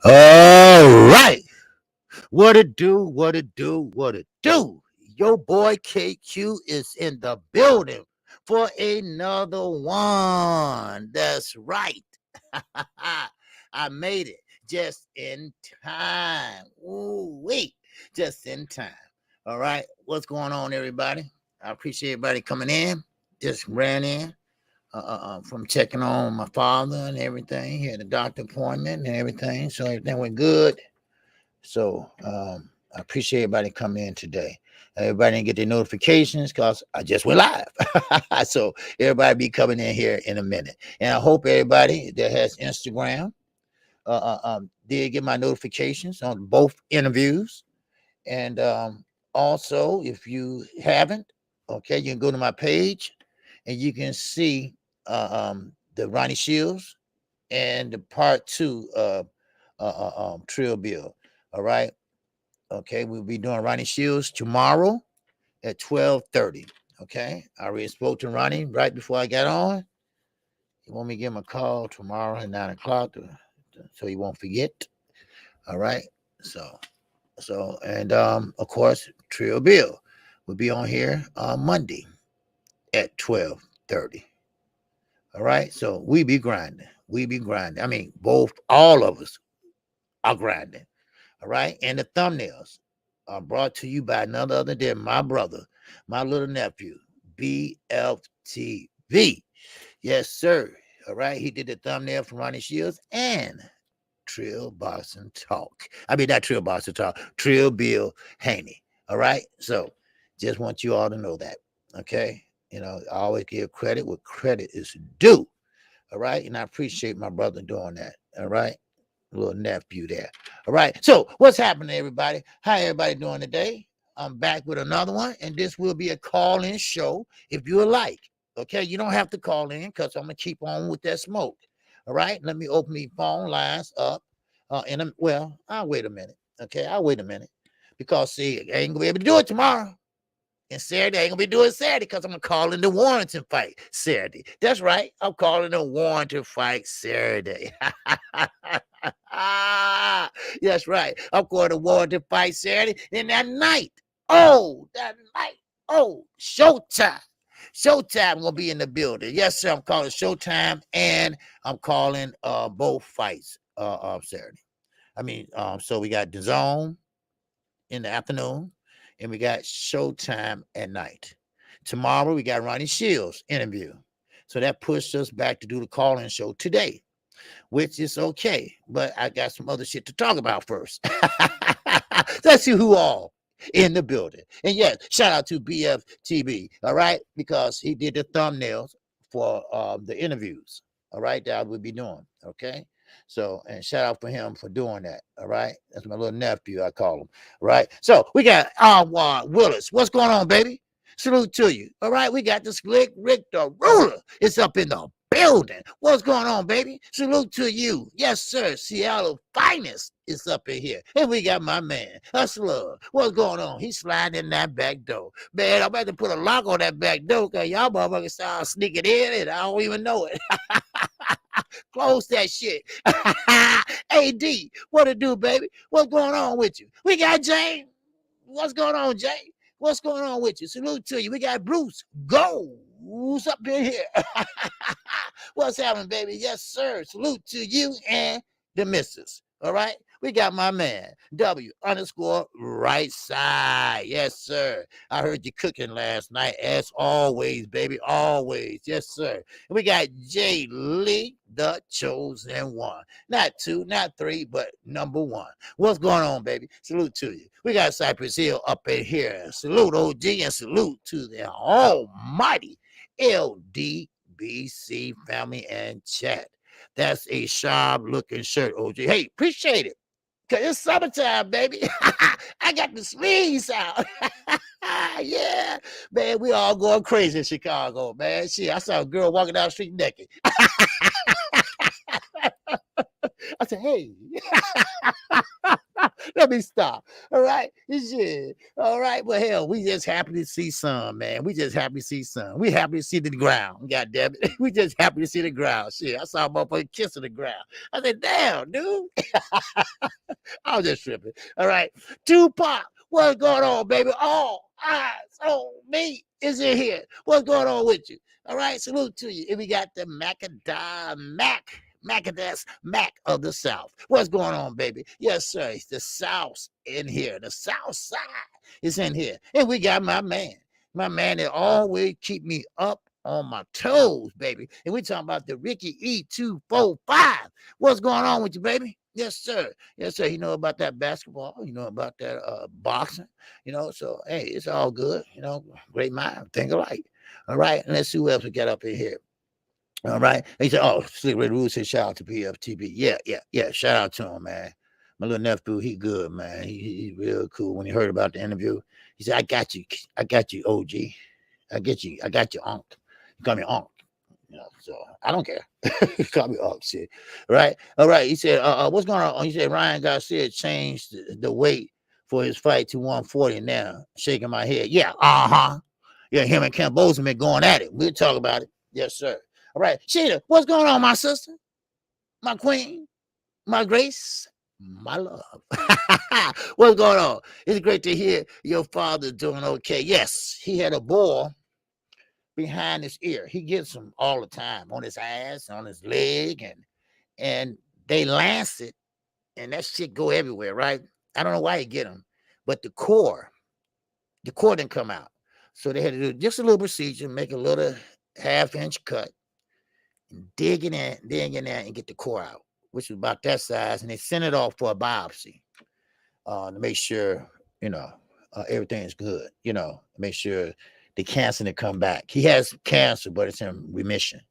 All right. What it do? What it do? What it do? Your boy KQ is in the building for another one. That's right. I made it just in time. Ooh, wait, just in time. All right. What's going on, everybody? I appreciate everybody coming in. Just ran in from checking on my father and everything. He had a doctor appointment and everything. So everything went good. So I appreciate everybody coming in today. Everybody didn't get their notifications because I just went live. So everybody be coming in here in a minute. And I hope everybody that has Instagram did get my notifications on both interviews. And also, if you haven't, okay, you can go to my page and you can see the Ronnie Shields and the part two Trill Bill. All right. Okay. We'll be doing Ronnie Shields tomorrow at 12:30. Okay. I already spoke to Ronnie right before I got on. He want me to give him a call tomorrow at 9 o'clock so he won't forget. All right. And of course, Trill Bill will be on here on Monday at 12:30. All right. So we be grinding. We be grinding. I mean, all of us are grinding. All right. And the thumbnails are brought to you by none other than my brother, my little nephew, BFTV. Yes, sir. All right. He did the thumbnail for Ronnie Shields and Trill Boxing Talk. I mean, not Trill Boxing Talk, Trill Bill Haney. All right. So just want you all to know that. Okay. I always give credit where credit is due. All right. And I appreciate my brother doing that. All right. Little nephew there. All right. So what's happening, everybody? How everybody doing today? I'm back with another one, and this will be a call-in show if you would like. Okay. You don't have to call in because I'm gonna keep on with that smoke. All right. Let me open the phone lines up. I'll wait a minute. Okay. I'll wait a minute because see, I ain't gonna be able to do it tomorrow. And Saturday, I ain't gonna be doing Saturday because I'm gonna call in the Warrington fight Saturday. That's right. I'm calling the Warrington fight Saturday. That's right. I'm going to Warrington fight Saturday. And that night, Showtime. Showtime gonna be in the building. Yes, sir. I'm calling Showtime and I'm calling both fights Saturday. So we got DAZN in the afternoon. And we got Showtime at night. Tomorrow, we got Ronnie Shields interview. So that pushed us back to do the call-in show today, which is okay. But I got some other shit to talk about first. Let's see who all in the building. And yes, shout out to BFTB, all right? Because he did the thumbnails for the interviews, all right, that I would be doing, okay? So, and shout out for him for doing that. All right. That's my little nephew, I call him. All right. So we got Arwan Willis. What's going on, baby? Salute to you. All right. We got the Slick Rick the Ruler. It's up in the building. What's going on, baby? Salute to you. Yes, sir. Seattle finest is up in here. And we got my man, Hustler. What's going on? He's sliding in that back door. Man, I'm about to put a lock on that back door because y'all motherfuckers start sneaking in and I don't even know it. Close that shit. AD, what it do, baby? What's going on with you? We got Jay. What's going on, Jay? What's going on with you? Salute to you. We got Bruce. Go. Who's up in here? What's happening, baby? Yes, sir. Salute to you and the missus. All right. We got my man, W_right side. Yes, sir. I heard you cooking last night, as always, baby. Always. Yes, sir. And we got Jay Lee, the chosen one. Not two, not three, but number one. What's going on, baby? Salute to you. We got Cypress Hill up in here. Salute, OG, and salute to the almighty LDBC family and chat. That's a sharp looking shirt, OG. Hey, appreciate it. Cause it's summertime, baby. I got the sleeves out. Yeah, man, we all going crazy in Chicago, man. Shit, I saw a girl walking down the street naked. I said, hey. Let me stop. All right. Shit. All right. Well, hell, we just happy to see some, man. We just happy to see some. We happy to see the ground. God damn it. We just happy to see the ground. Shit. I saw a motherfucker kissing the ground. I said, damn, dude. I was just tripping. All right. Tupac, what's going on, baby? All eyes on me is in here. What's going on with you? All right. Salute to you. And we got the Macadass Mac of the South. What's going on, baby? Yes, sir. It's the South in here. The South side is in here. And we got my man that always keep me up on my toes, baby. And we talking about the Ricky E245. What's going on with you, baby? Yes, sir. Yes, sir. You know about that basketball. You know about that boxing. You know, so, hey, it's all good. You know, great mind. Think alike. All right. And let's see who else we got up in here. All right. He said, oh, Slick Red Rules said, shout out to PFTB. Yeah. Shout out to him, man. My little nephew, he good, man. He's real cool. When he heard about the interview, he said, I got you, OG. I got you, Unc. He called me Unc. You know, so I don't care. He called me Unc, shit. Right? All right. He said, what's going on? He said, Ryan Garcia changed the weight for his fight to 140 now. Shaking my head. Yeah, Yeah, him and Cambosos been going at it. We'll talk about it. Yes, sir. All right. Sheeta, what's going on, my sister? My queen? My grace? My love. What's going on? It's great to hear your father doing okay. Yes, he had a ball behind his ear. He gets them all the time on his ass, on his leg, and they lance it, and that shit go everywhere, right? I don't know why he get them, but the core didn't come out. So they had to do just a little procedure, make a little half-inch cut, dig in there and get the core out, which was about that size, and they sent it off for a biopsy to make sure, everything is good, make sure the cancer didn't come back. He has cancer, but it's in remission.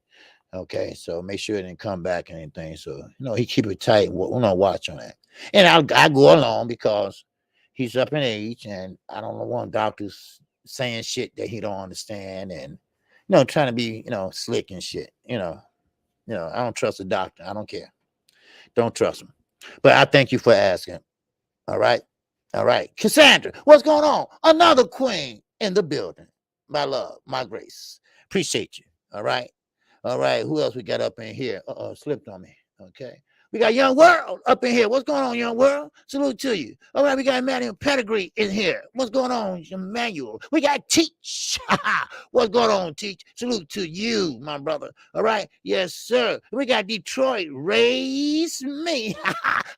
Okay, so make sure it didn't come back and anything. So, he keep it tight and watch on that. And I go along because he's up in age, and I don't want doctors saying shit that he don't understand and, trying to be, slick and shit, I don't trust the doctor. I don't care. Don't trust him. But I thank you for asking. All right. Cassandra, what's going on? Another queen in the building. My love, my grace. Appreciate you. All right. Who else we got up in here? Slipped on me. Okay. We got Young World up in here. What's going on, Young World? Salute to you. All right, we got Emmanuel Pedigree in here. What's going on, Emmanuel? We got Teach. What's going on, Teach? Salute to you, my brother. All right, yes, sir. We got Detroit. Raise me.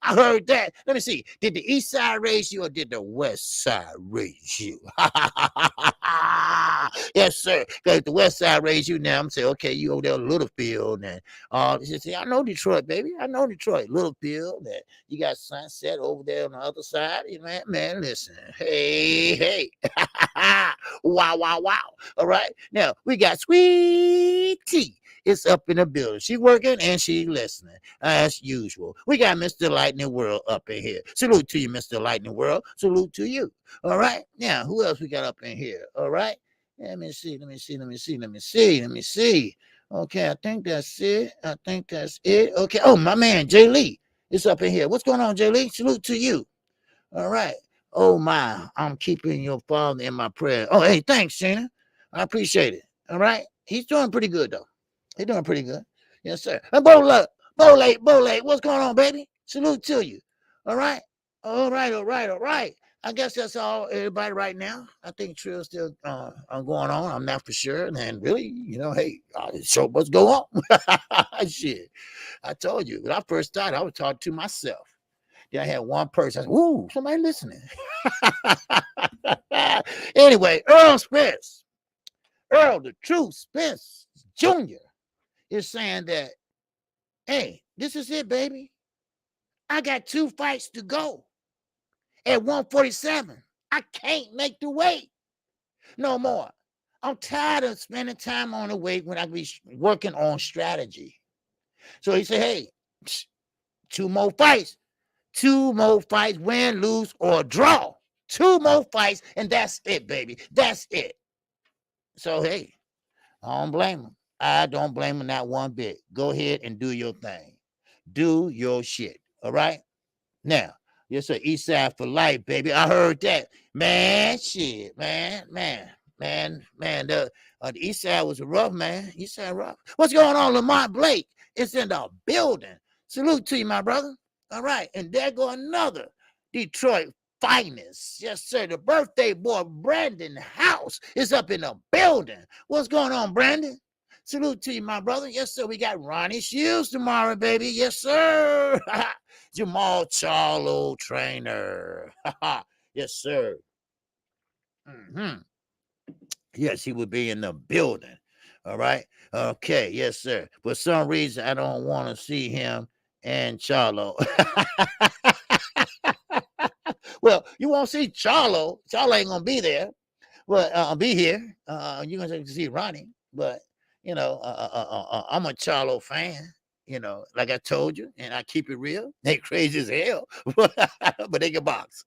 I heard that. Let me see. Did the East Side raise you or did the West Side raise you? Yes, sir. Because the West Side raised you now. I'm saying, okay, you over there in Littlefield and see, I know Detroit, baby. I know Detroit, Littlefield. And you got Sunset over there on the other side. Man, listen. Hey. Wow. All right. Now we got Sweet Tea. It's up in the building. She working and she listening as usual. We got Mr. Lightning World up in here. Salute to you, Mr. Lightning World. Salute to you. All right. Now, who else we got up in here? All right. Let me see. Okay, I think that's it. Okay. Oh, my man, Jay Lee is up in here. What's going on, Jay Lee? Salute to you. All right. Oh, my. I'm keeping your father in my prayer. Oh, hey, thanks, Shana. I appreciate it. All right. He's doing pretty good, though. He's doing pretty good. Yes, sir. And Bolate, what's going on, baby? Salute to you. All right. All right. I guess that's all, everybody, right now. I think Trill's still going on. I'm not for sure. And really, hey, show must go on. Shit. I told you, when I first started, I was talking to myself. Then I had one person. I said, ooh, somebody listening. Anyway, Earl Spence. Earl, the true Spence Jr. is saying that, hey, this is it, baby. I got 2 fights to go. At 147, I can't make the weight no more. I'm tired of spending time on the weight when I be working on strategy. So he said, hey, 2 more fights. 2 more fights, win, lose, or draw. 2 more fights, and that's it, baby. That's it. So, hey, I don't blame him. I don't blame him not one bit. Go ahead and do your thing. Do your shit. All right? Now, Yes, sir. East Side for life, baby. I heard that. Man, shit, man. The East Side was rough, man. East Side rough. What's going on, Lamont Blake? It's in the building. Salute to you, my brother. All right. And there go another Detroit finest. Yes, sir. The birthday boy, Brandon House, is up in the building. What's going on, Brandon? Salute to you, my brother. Yes, sir. We got Ronnie Shields tomorrow, baby. Yes, sir. Jamal Charlo trainer. Yes, sir. Yes, he would be in the building. All right. Okay. Yes, sir. For some reason, I don't want to see him and Charlo. Well, you won't see Charlo. Charlo ain't gonna be there. Well, I'll be here. You're gonna see Ronnie, but you know, I'm a Charlo fan. You know, like I told you, and I keep it real. They crazy as hell, but they can box.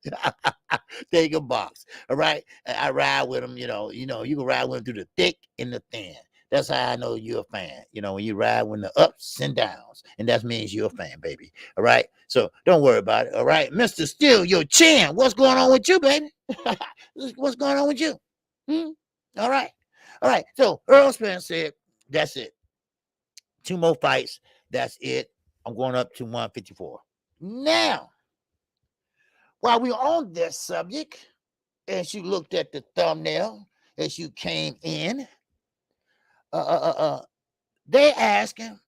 They can box. All right, I ride with them. You know, you can ride with them through the thick and the thin. That's how I know you're a fan. You know, when you ride with the ups and downs, and that means you're a fan, baby. All right, so don't worry about it. All right, Mr. Steele, your chin. What's going on with you, baby? What's going on with you? All right. So Earl Spence said, that's it. 2 more fights. That's it. I'm going up to 154. Now, while we're on this subject, as you looked at the thumbnail, as you came in, they asking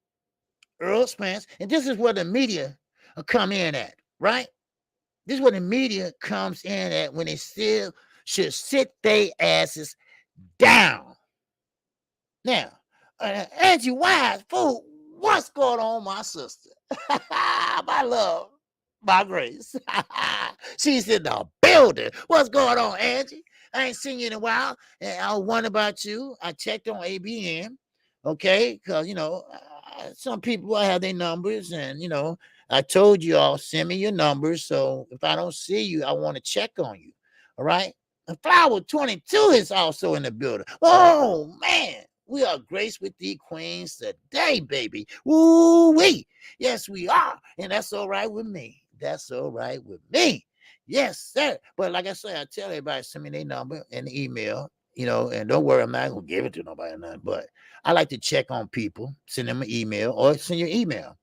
Earl Spence, and this is where the media come in at, right? This is where the media comes in at when they still should sit their asses down. Now, Angie Wise, fool, what's going on, my sister? My love, my grace. She's in the building. What's going on, Angie? I ain't seen you in a while, and I was wondering about you. I checked on ABN, okay, because, some people have their numbers, and, I told you all, send me your numbers, so if I don't see you, I want to check on you, all right? And Flower 22 is also in the building. Oh, man. We are graced with the queens today, baby. Woo-wee. Yes, we are. And that's all right with me. That's all right with me. Yes, sir. But like I said, I tell everybody, send me their number and the email, and don't worry, I'm not going to give it to nobody or nothing. But I like to check on people, send them an email or send your email.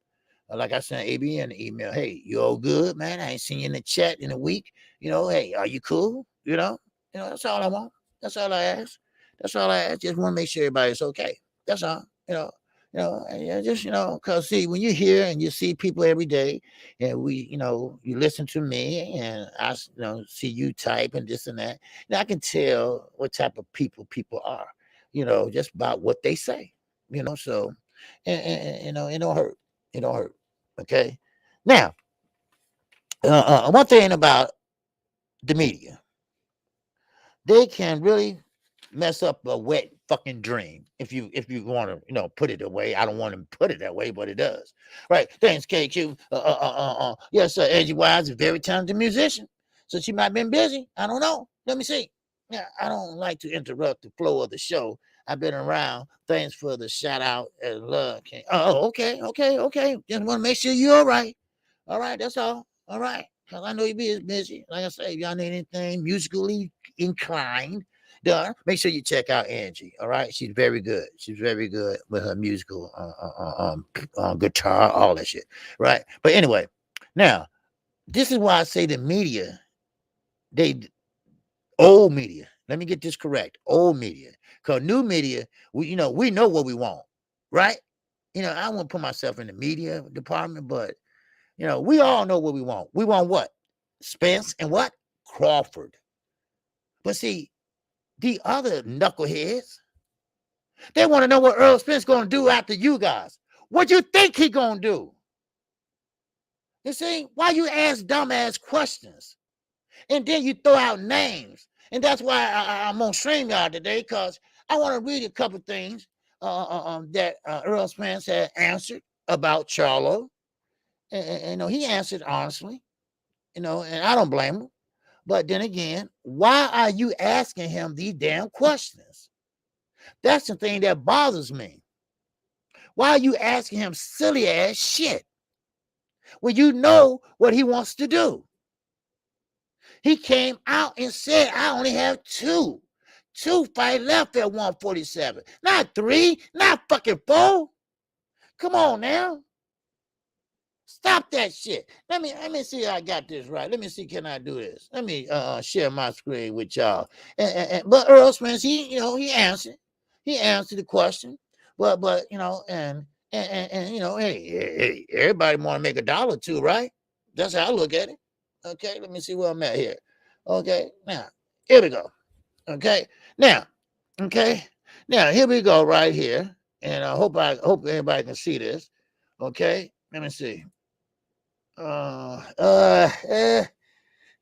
Like I sent ABN an email. Hey, you all good, man? I ain't seen you in the chat in a week. Hey, are you cool? That's all I want. That's all I ask. That's all I ask. Just want to make sure everybody's okay. That's all. Because see, when you're here and you see people every day, and you listen to me, and I, see you type and this and that, I can tell what type of people are. Just about what they say. So, and it don't hurt. It don't hurt. Okay. Now, one thing about the media, they can really mess up a wet fucking dream if you want to put it away. I don't want to put it that way, but it does. Right. Thanks, KQ. Yes, sir. Angie Wise is a very talented musician, so she might have been busy. I don't know. Let me see. Yeah, I don't like to interrupt the flow of the show. I've been around. Thanks for the shout out and love. Okay. Just want to make sure you're all right. All right, that's all. All right. Because I know you're busy. Like I say, if y'all need anything musically inclined done, make sure you check out Angie. All right. She's very good. She's very good with her musical guitar, all that shit. Right. But anyway, now, this is why I say the media, old media. Let me get this correct. Old media. Because new media, we know what we want. Right. I don't want to put myself in the media department, but we all know what we want. We want what? Spence and what? Crawford. But see, the other knuckleheads, they want to know what Earl Spence going to do after you guys. What you think he going to do? You see, why you ask dumbass questions? And then you throw out names. And that's why I'm on StreamYard today, because I want to read a couple things that Earl Spence had answered about Charlo. And he answered honestly, and I don't blame him. But then again, why are you asking him these damn questions? That's the thing that bothers me. Why are you asking him silly ass shit when you know what he wants to do? He came out and said, I only have two fight left at 147. Not 3, not fucking 4. Come on now. Stop that shit. Let me see if I got this right. Let me see, can I do this? Let me share my screen with y'all. But Earl Spence, he answered. He answered the question. But hey, everybody want to make $1 too, right? That's how I look at it. Okay, let me see where I'm at here. Okay, now here we go. Okay, now here we go right here, and I hope everybody can see this. Okay, let me see. Nah,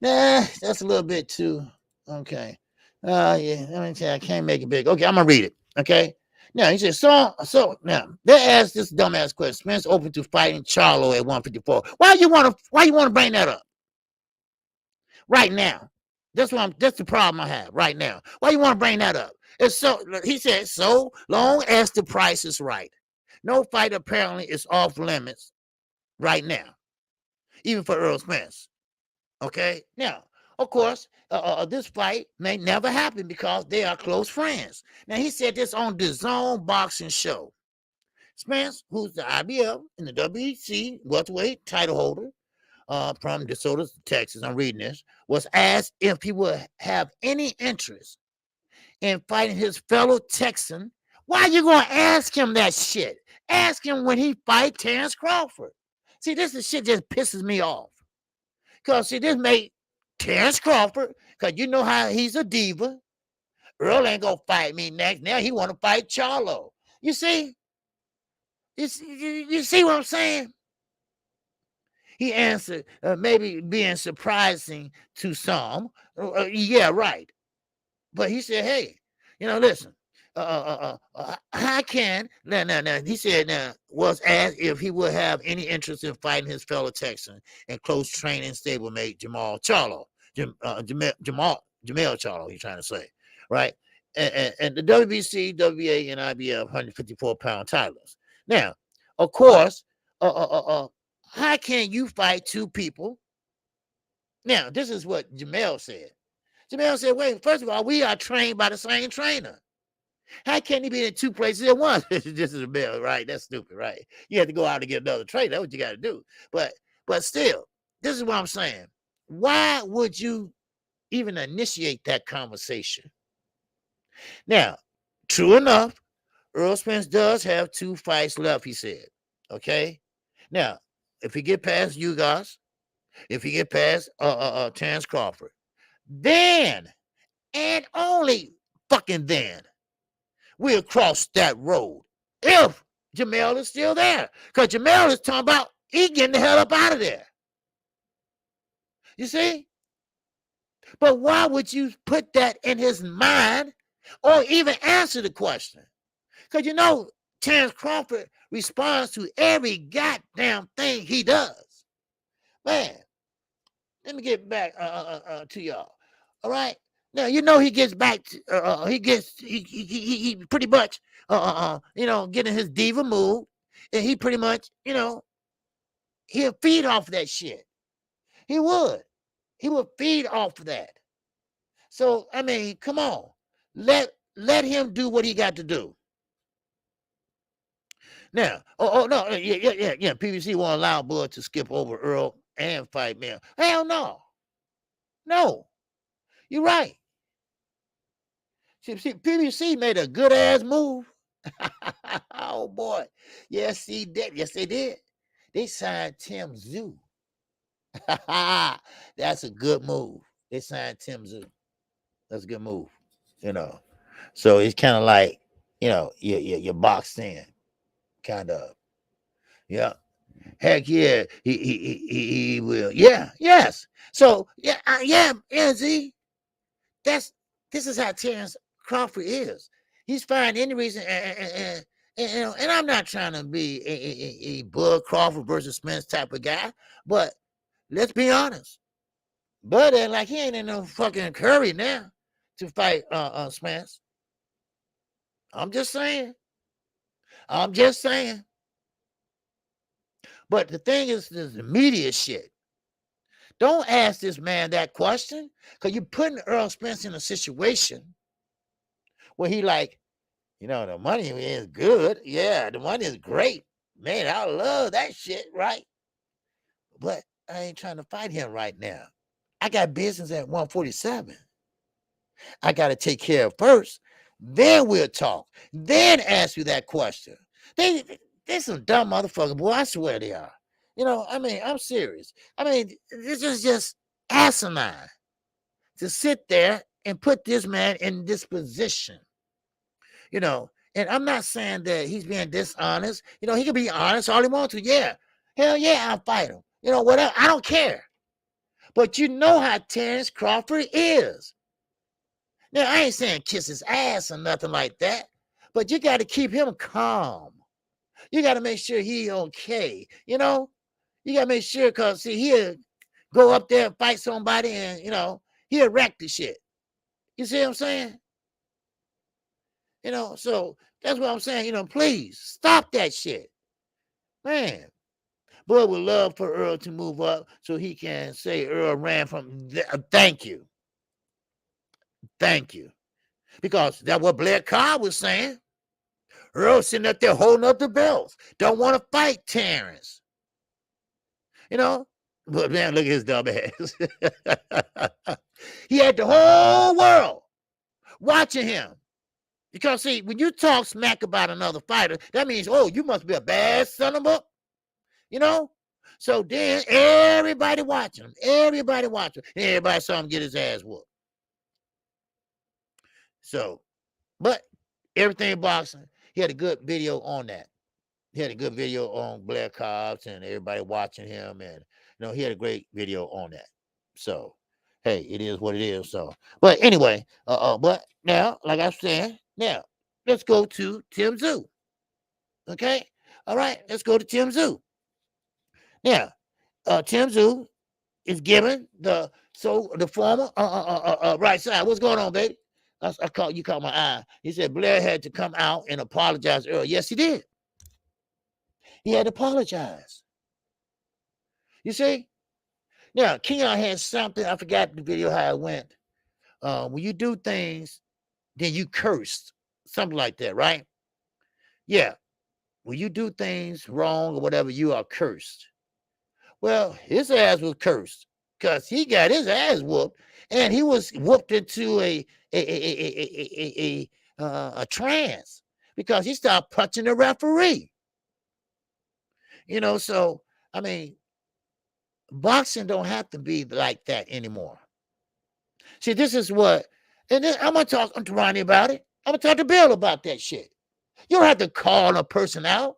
that's a little bit too. Okay. Yeah, let me tell you, I can't make it big. Okay, I'm gonna read it. Okay. Now he said, so now they asked this dumbass question. Spence open to fighting Charlo at 154. Why you wanna bring that up? Right now. That's the problem I have right now. Why you want to bring that up? It's he said, so long as the price is right. No fight apparently is off limits right now, even for Earl Spence. Okay, now of course, this fight may never happen because they are close friends. Now he said this on the Zone Boxing Show. Spence, who's the IBF and the WEC welterweight title holder from DeSoto, Texas, I'm reading this, was asked if he would have any interest in fighting his fellow Texan. Why are you going to ask him that shit? Ask him when he fight Terrence Crawford. See, this is shit just pisses me off. Because, see, this made Terrence Crawford, because you know how he's a diva. Earl ain't going to fight me next. Now he want to fight Charlo. You see? You see what I'm saying? He answered, maybe being surprising to some. Yeah, right. But he said, hey, listen, I can. Now, he said, was asked if he would have any interest in fighting his fellow Texan and close training stablemate Jamal Charlo. Jamel Charlo, he's trying to say, right? And the WBC, WA, and IBF 154-pound titles. Now, of course, how can you fight two people? Now, this is what Jamel said. Jamel said, wait, first of all, we are trained by the same trainer. How can he be in two places at once? This is Jamel, right? That's stupid, right? You have to go out and get another trainer. That's what you got to do. But still, this is what I'm saying. Why would you even initiate that conversation? Now, true enough, Earl Spence does have 2 fights left, he said. Okay? Now, if he get past you guys, if he get past Terrence Crawford, then and only fucking then we'll cross that road. If Jamel is still there. Because Jamel is talking about he getting the hell up out of there. You see? But why would you put that in his mind or even answer the question? Because Terrence Crawford responds to every goddamn thing he does. Man, let me get back to y'all. All right. Now he gets back to he pretty much getting his diva move, and he pretty much he'll feed off of that shit. He would feed off of that. So I mean, come on, let him do what he got to do. Now, no, yeah. PBC won't allow Bud to skip over Earl and fight Mel. Hell no, you're right. See, PBC made a good ass move. Oh boy, yes he did. Yes they did. They signed Tim Zoo. That's a good move. They signed Tim Zoo. That's a good move. So it's kind of like you're boxed in, kind of. Yeah. Heck yeah, he will. Yeah, yes. So yeah. Z. This is how Terrence Crawford is. He's finding any reason, and I'm not trying to be a Bud Crawford versus Spence type of guy, but let's be honest. Bud like he ain't in no fucking hurry now to fight Spence. I'm just saying. But the thing is the media shit. Don't ask this man that question, because you're putting Earl Spence in a situation where he like, the money is good. Yeah, the money is great. Man, I love that shit, right? But I ain't trying to fight him right now. I got business at 147. I got to take care of first. Then we'll talk. Then ask you that question. They're some dumb motherfuckers, boy. I swear they are. I'm serious. This is just asinine to sit there and put this man in this position. And I'm not saying that he's being dishonest. He can be honest all he wants to. Yeah. Hell yeah, I'll fight him. Whatever. I don't care. But you know how Terrence Crawford is. Now, I ain't saying kiss his ass or nothing like that, but you got to keep him calm. You got to make sure he okay. You got to make sure, because, see, he'll go up there and fight somebody and, he'll wreck the shit. You see what I'm saying? So that's what I'm saying. Please stop that shit. Man, boy would love for Earl to move up so he can say Earl ran from thank you. Thank you. Because that's what Blair Carr was saying. Earl sitting up there holding up the belts. Don't want to fight Terrence. But man, look at his dumb ass. He had the whole world watching him. Because, see, when you talk smack about another fighter, that means, oh, you must be a bad son of a, So then everybody watching him. Everybody watching him. Everybody saw him get his ass whooped. So, but everything boxing, he had a good video on that. He had a good video on Blair Cobbs and everybody watching him. And, he had a great video on that. So, hey, it is what it is. So, but anyway, but now, like I was saying, now, let's go to Tim Tszyu. Okay? All right, let's go to Tim Tszyu. Now, Tim Tszyu is given the former right side. What's going on, baby? You caught my eye. He said Blair had to come out and apologize earlier. Yes, he did. He had to apologize. You see? Now, Keon had something. I forgot the video how it went. When you do things, then you cursed. Something like that, right? Yeah. When you do things wrong or whatever, you are cursed. Well, his ass was cursed because he got his ass whooped, and he was whooped into a trance because he started punching the referee. So boxing don't have to be like that anymore. See, this is what, and then I'm gonna talk to Ronnie about it. I'm gonna talk to Bill about that shit. You don't have to call a person out.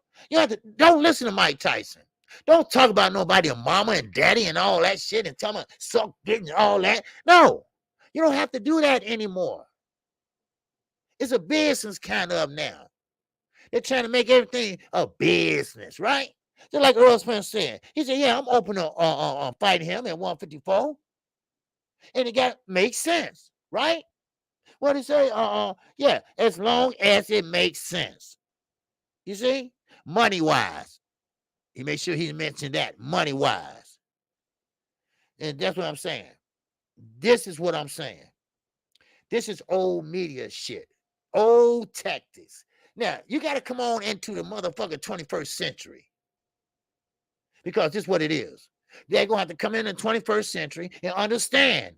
Don't listen to Mike Tyson. Don't talk about nobody, mama and daddy and all that shit and tell them suck dick and all that. No, you don't have to do that anymore. It's a business kind of now. They're trying to make everything a business, right? Just like Earl Spence said. He said, yeah, I'm open to fighting him at 154. And it makes sense, right? What did he say? Yeah, as long as it makes sense. You see? Money-wise. He made sure he mentioned that, money-wise. And that's what I'm saying. This is what I'm saying. This is old media shit. Old tactics. Now, you got to come on into the motherfucking 21st century. Because this is what it is. They're going to have to come in the 21st century and understand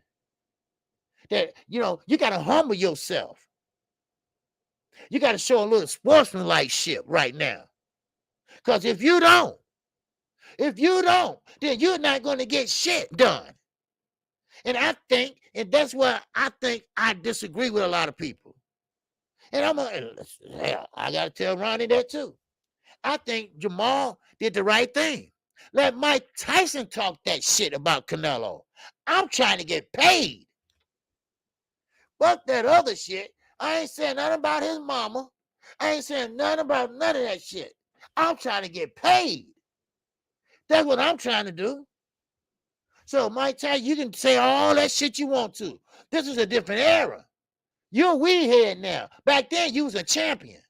that, you got to humble yourself. You got to show a little sportsmanlike shit right now. Because if you don't, then you're not going to get shit done. And that's why I think I disagree with a lot of people. And I got to tell Ronnie that too. I think Jamal did the right thing. Let Mike Tyson talk that shit about Canelo. I'm trying to get paid. Fuck that other shit. I ain't saying nothing about his mama. I ain't saying nothing about none of that shit. I'm trying to get paid. That's what I'm trying to do. So, Mike Tyson, you can say all that shit you want to. This is a different era. You're a weedhead now. Back then, you was a champion.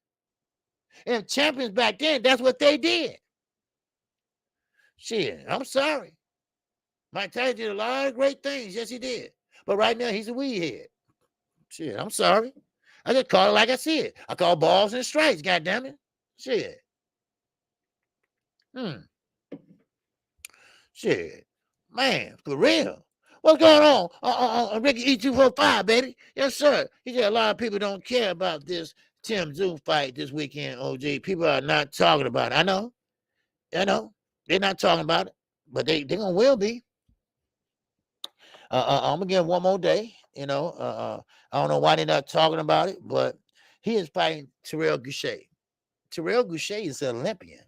And champions back then, that's what they did. Shit, I'm sorry. Mike Tyson did a lot of great things. Yes, he did. But right now, he's a weed head. Shit, I'm sorry. I just call it like I see it. I call balls and strikes, goddammit. Shit. Shit. Man, for real. What's going on? Ricky E245, baby. Yes, sir. He said a lot of people don't care about this Tim Zoo fight this weekend, OG. People are not talking about it. I know. They're not talking about it, but they gonna will be. I'm gonna give him one more day. I don't know why they're not talking about it, but he is fighting Terrell Goucher. Terrell Goucher is an Olympian.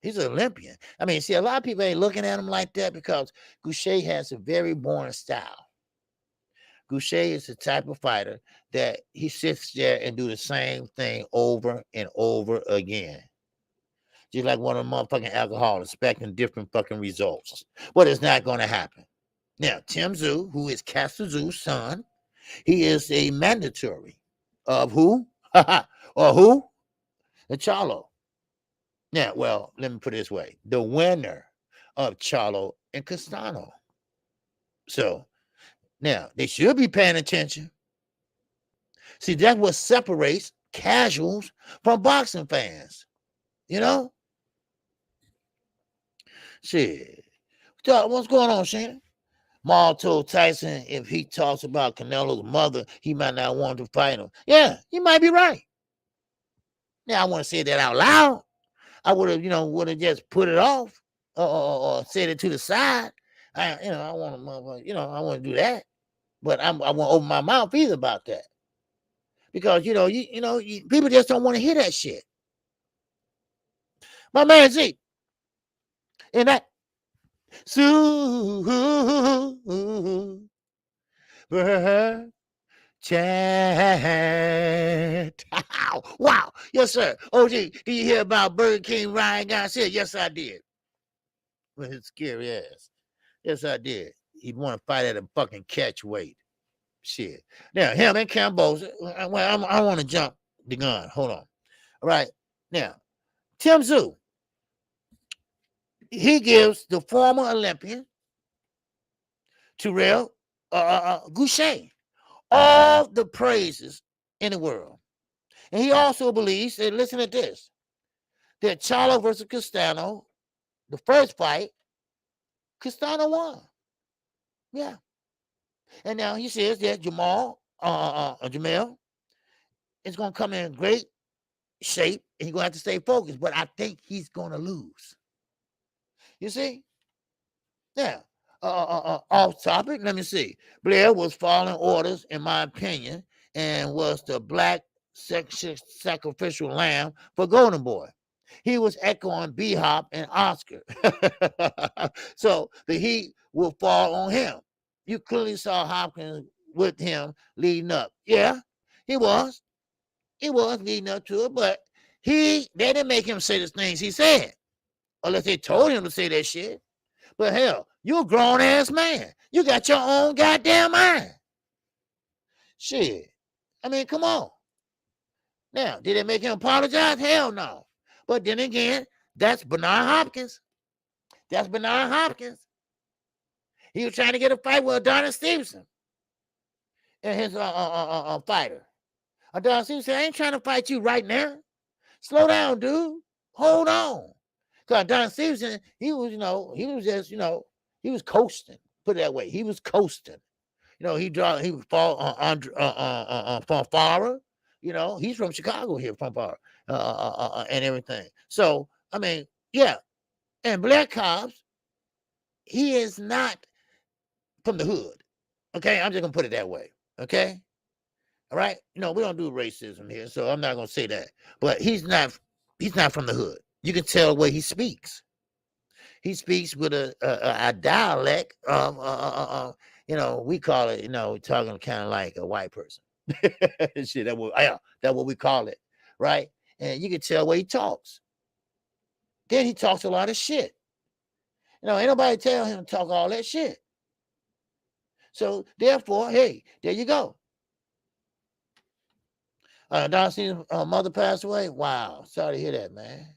He's an Olympian. I mean, see, a lot of people ain't looking at him like that because Goucher has a very boring style. Goucher is the type of fighter that he sits there and do the same thing over and over again. Just like one of the motherfucking alcoholics expecting different fucking results. But it's not going to happen. Now, Tim Tszyu, who is Castor Tszyu's son, he is a mandatory of who? Or who? The Charlo. Now, well, let me put it this way. The winner of Charlo and Castano. So, now, they should be paying attention. See, that's what separates casuals from boxing fans. You know? Shit. What's going on, Shannon? Maul told Tyson if he talks about Canelo's mother, he might not want to fight him. Yeah, you might be right. Now, I want to say that out loud. I would have just put it off or said it to the side. I want to, I want to do that. But I won't open my mouth either about that. Because, people just don't want to hear that shit. My man Z. And that Super Chat. Wow. Yes, sir. OG, did you hear about Burger King Ryan Garcia? Yes, I did. With his scary ass. Yes, I did. He'd want to fight at a fucking catch weight. Shit. Now, him and Cambosos. Well, I want to jump the gun. Hold on. All right. Now, Tim Tszyu. He gives the former Olympian, Terrell Goucher, all the praises in the world. And he also believes, and listen to this, that Charlo versus Castano, the first fight, Castano won. Yeah. And now he says that Jamel is going to come in great shape and he's going to have to stay focused, but I think he's going to lose. You see? Now, off topic, let me see. Blair was following orders, in my opinion, and was the black sacrificial lamb for Golden Boy. He was echoing B-Hop and Oscar. So the heat will fall on him. You clearly saw Hopkins with him leading up. Yeah, he was. He was leading up to it, but they didn't make him say the things he said. Unless they told him to say that shit. But hell, you're a grown-ass man. You got your own goddamn mind. Shit. I mean, come on. Now, did they make him apologize? Hell no. But then again, that's Bernard Hopkins. That's Bernard Hopkins. He was trying to get a fight with Adonis Stevenson and his fighter. Adonis Stevenson, I ain't trying to fight you right now. Slow down, dude. Hold on. Because Adonis Stevenson, he was coasting. Put it that way. He was coasting. He would fall on Fonfara. He's from Chicago here, Fonfara, and everything. So, I mean, yeah. And Black Cobbs, he is not from the hood. Okay, I'm just gonna put it that way. Okay, all right. We don't do racism here, so I'm not gonna say that. But he's not from the hood. You can tell the way he speaks. He speaks with a dialect. We call it. Talking kind of like a white person. Shit, that's what we call it, right? And you can tell the way he talks. Then he talks a lot of shit. Ain't nobody tell him to talk all that shit. So therefore, hey, there you go. Don C's mother passed away. Wow, sorry to hear that, man.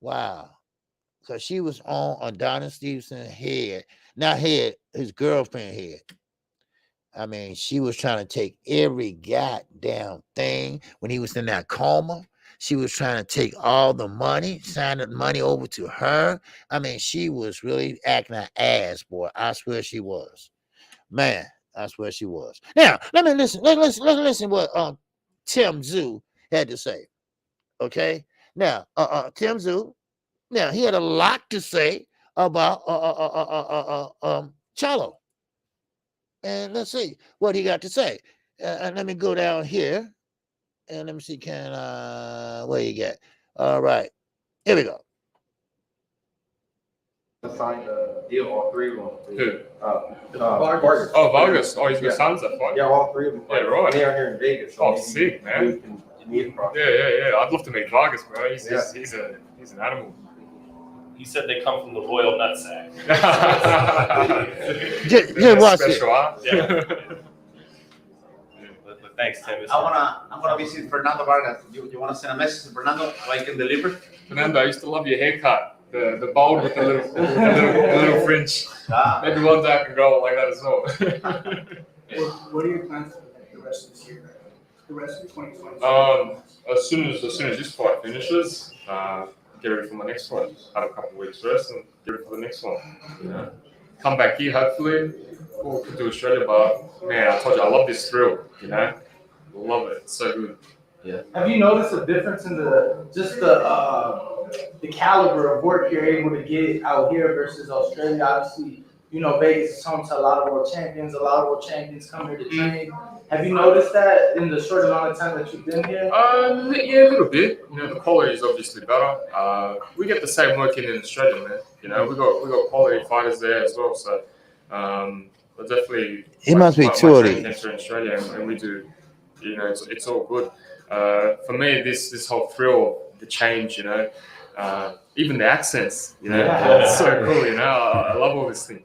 Wow, because she was on Adonis Stevenson's head, not head, his girlfriend head. I mean, she was trying to take every goddamn thing when he was in that coma. She was trying to take all the money, sign the money over to her. I mean, she was really acting an ass, boy. I swear she was. Man, I swear she was. Now, let me listen. Let's listen what Tim Zoo had to say. Okay. Now, Tim Zoo. Now, he had a lot to say about Charlo. And let's see what he got to say. And let me go down here and let me see. Where you get? All right, here we go. Signed a deal, all three of them. Who? Vargas. Oh, Vargas. Oh, he's got sons that fight. Yeah, all three of them. Yeah, right. They are here in Vegas. So sick, man. Yeah. I'd love to meet Vargas, bro. He's an animal. He said they come from the royal nutsack. Just watch it. Yeah. But thanks, Tim. I'm gonna visit Fernando Vargas. You wanna send a message to Fernando so I can deliver? Fernando, I used to love your haircut. The bald with the little fringe. Maybe one day I can go like that as well. What are your plans for the rest of this year? The rest of 2020? As soon as this fight finishes, get ready for my next one. Have a couple of weeks rest and get ready for the next one. You know, come back here hopefully. Or to Australia, but man, I told you I love this thrill. You know, love it. It's so good. Yeah. Have you noticed a difference in the caliber of work you're able to get out here versus Australia? Obviously, you know, Vegas is home to a lot of world champions. A lot of world champions come here to train. Have you noticed that in the short amount of time that you've been here? Yeah, a little bit. You know, the quality is obviously better. We get the same work in Australia, man. You know, we got quality fighters there as well. So, but definitely, It must be two of these. In Australia, and we do. You know, it's all good. For me, this whole thrill, the change. You know, even the accents. You know, it's so cool. You know, I love all this thing.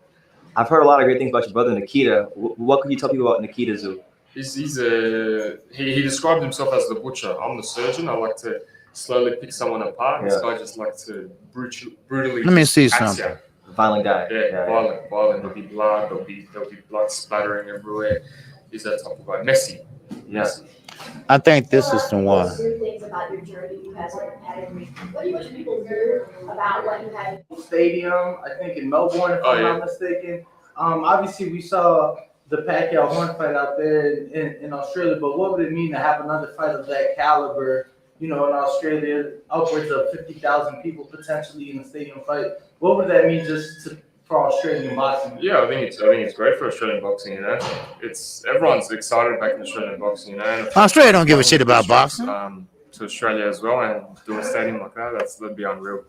I've heard a lot of great things about your brother Nikita. What could you tell people about Nikita Zoo? He described himself as the butcher. I'm the surgeon. I like to slowly pick someone apart. This guy just likes to brutally. Let me see something. Violent guy. Yeah, violent. There'll be blood. There'll be blood splattering everywhere. He's that type of guy. Messy. Yes. I think this is the one. Things about your journey you had pedigree. What do you wish people knew about what you had? Stadium, I think in Melbourne, if I'm not mistaken. Obviously, we saw the Pacquiao Horn fight out there in Australia, but what would it mean to have another fight of that caliber? You know, in Australia, upwards of 50,000 people potentially in a stadium fight. What would that mean for Australian boxing? Yeah, I think it's great for Australian boxing. You know, everyone's excited back in Australian boxing. You know, and Australia don't give a shit about boxing. To Australia as well, and do a stadium like that'd be unreal.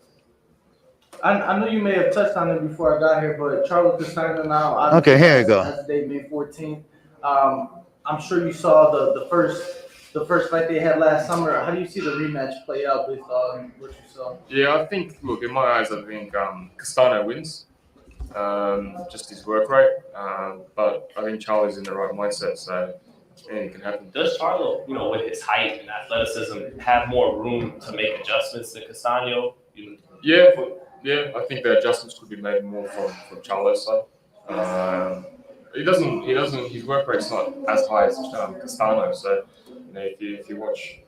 I know you may have touched on it before I got here, but Charlo Castano now. Okay, here you go. That's date May 14th. I'm sure you saw the first fight they had last summer. How do you see the rematch play out based on what you saw? Yeah, I think. Look, in my eyes, I think Castano wins. Just his work rate, but I think Charlie's in the right mindset, so anything can happen. Does Charlo, you know, with his height and athleticism, have more room to make adjustments than Castano? Yeah, I think the adjustments could be made more from Charlo's side. He doesn't. His work rate's not as high as Castano. So, you know, if you watch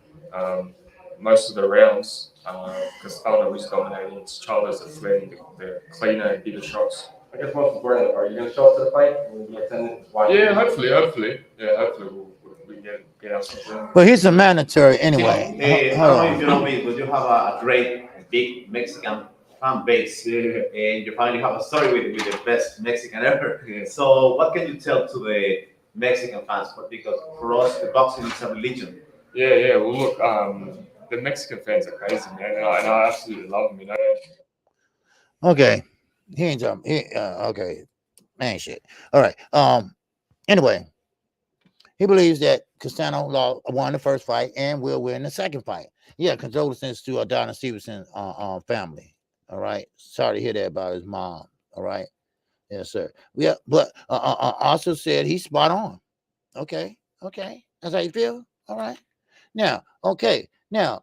most of the rounds, Castano is dominating. It's Charlo's that's leading the cleaner and bigger shots. I guess most importantly, are you going to show up to the fight? Will you be attending? Yeah, hopefully. Yeah, hopefully we get out something. But he's a mandatory anyway. I don't know if you know me, but you have a great, big Mexican fan base. Yeah. And you finally have a story with the best Mexican ever. Yeah. So what can you tell to the Mexican fans? Because for us, the boxing is a religion. Yeah. Well, look, the Mexican fans are crazy, man, and I absolutely love them, you know. Okay. He ain't jumping. Okay. Man, shit. All right. Anyway, he believes that Castano won the first fight and will win the second fight. Yeah, condolences to Adonis Stevenson family. All right. Sorry to hear that about his mom. All right. Yes, sir. Yeah, but also said he's spot on. Okay. That's how you feel. All right. Now, okay. Now,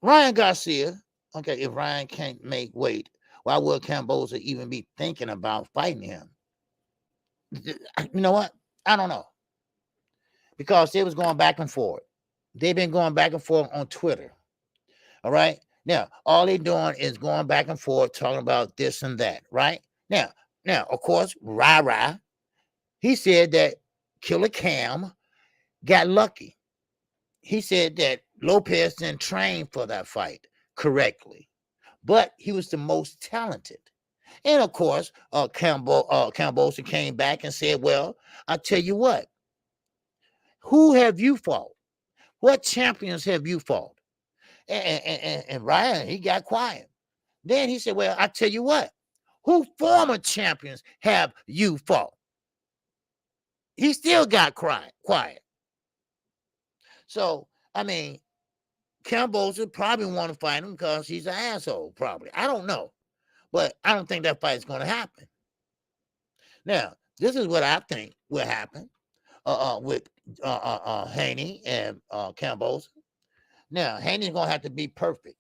Ryan Garcia, Okay, if Ryan can't make weight, why would Cambosos even be thinking about fighting him? You know what? I don't know. Because they was going back and forth. They've been going back and forth on Twitter. All right. Now, all they doing is going back and forth talking about this and that. Right. Now, of course, Rara, he said that Killer Cam got lucky. He said that Lopez didn't train for that fight correctly, but he was the most talented. And of course, Cambosos came back and said, well, I tell you what, who have you fought? What champions have you fought? And Ryan, he got quiet. Then he said, well, I tell you what, who former champions have you fought? He still got quiet. So, I mean, Cambosos probably want to fight him because he's an asshole, probably. I don't know. But I don't think that fight is going to happen. Now, this is what I think will happen with Haney and Cambosos. Now, Haney's going to have to be perfect.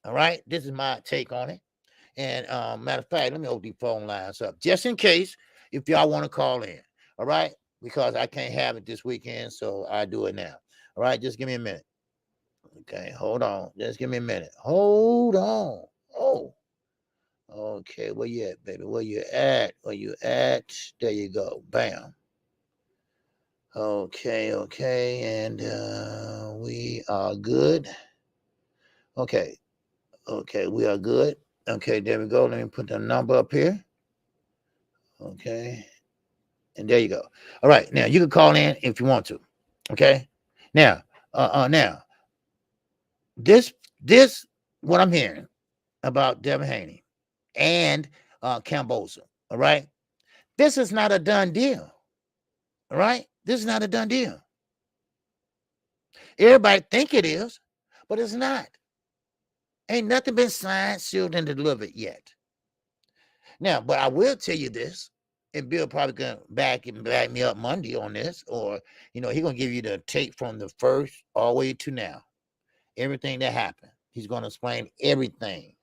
All right? This is my take on it. And matter of fact, let me open the phone lines up just in case if y'all want to call in. All right? Because I can't have it this weekend, so I do it now. All right? Just give me a minute. Okay, hold on. Just give me a minute. Hold on. Oh. Okay, where you at, baby? Where you at? Where you at? There you go. Bam. Okay, and we are good. Okay, we are good. Okay, there we go. Let me put the number up here. Okay, and there you go. All right, now you can call in if you want to. Okay, now, this what I'm hearing about Devin Haney and Cambosos. All right, this is not a done deal. All right, this is not a done deal. Everybody think it is, but it's not. Ain't nothing been signed, sealed, and delivered yet. Now, but I will tell you this, and Bill probably gonna back me up Monday on this, or he gonna give you the tape from the first all the way to now, everything that happened. He's gonna explain everything.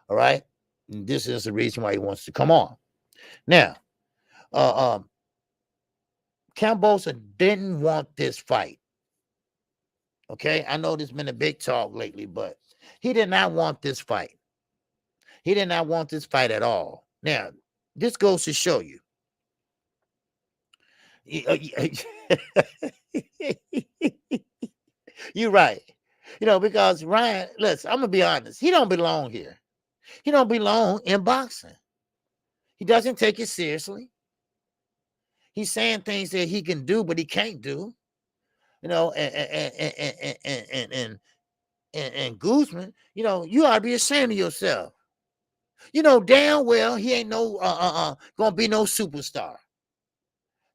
All right, and this is the reason why he wants to come on. Now, Cambosos didn't want this fight. Okay, I know there's been a big talk lately, but he did not want this fight. He did not want this fight at all. Now, this goes to show you. You're right. Because Ryan, listen, I'm going to be honest. He don't belong here. He don't belong in boxing. He doesn't take it seriously. He's saying things that he can do, but he can't do. And Guzman, you ought to be ashamed of yourself. Damn well he ain't gonna be no superstar.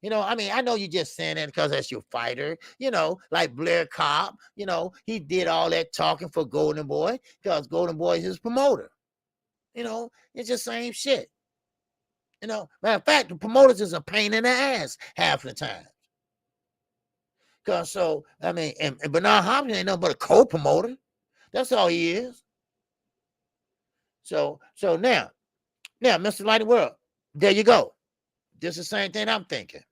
I know you just saying that because that's your fighter, like Blair Cobb, he did all that talking for Golden Boy because Golden Boy is his promoter. It's the same shit. Matter of fact, the promoters is a pain in the ass half the time. Because and Bernard Hopkins ain't nothing but a co-promoter. That's all he is. So now, Mr. Light World, there you go. This is the same thing I'm thinking.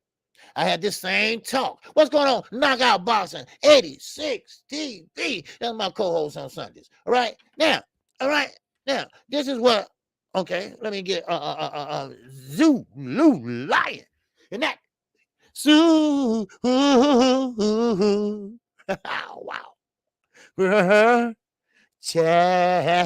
I had this same talk. What's going on? Knockout Boxing 86 TV. That's my co-host on Sundays. All right. Now, this is what. Okay, let me get Zulu Lion. And that wow. Chat.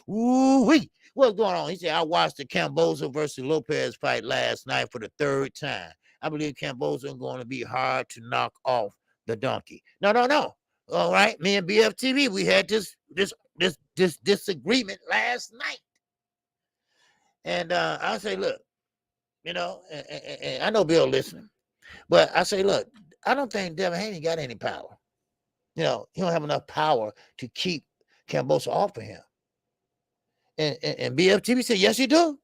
Ooh-wee. What's going on? He said, I watched the Cambosos versus Lopez fight last night for the third time. I believe Cambosos is going to be hard to knock off the donkey. No. All right, me and BFTV, we had this disagreement last night. And I say, look, and I know Bill listening, but I say, look, I don't think Devin Haney got any power. He don't have enough power to keep Cambosos off of him. And BFTV said, yes, you do.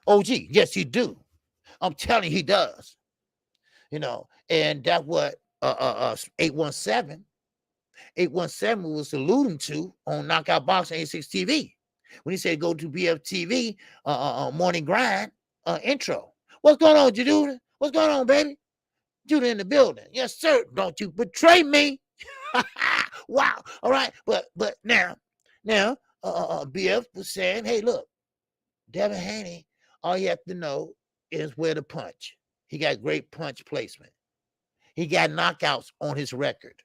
OG, yes, you do. I'm telling you, he does. And that's what 817 817 was alluding to on Knockout Boxing 86 TV when he said go to BF TV morning grind intro. What's going on, Judah? What's going on, baby? Judah in the building. Yes, sir. Don't you betray me. Wow. All right. But now, BF was saying, hey, look, Devin Haney, all you have to know is where to punch. He got great punch placement. He got knockouts on his record.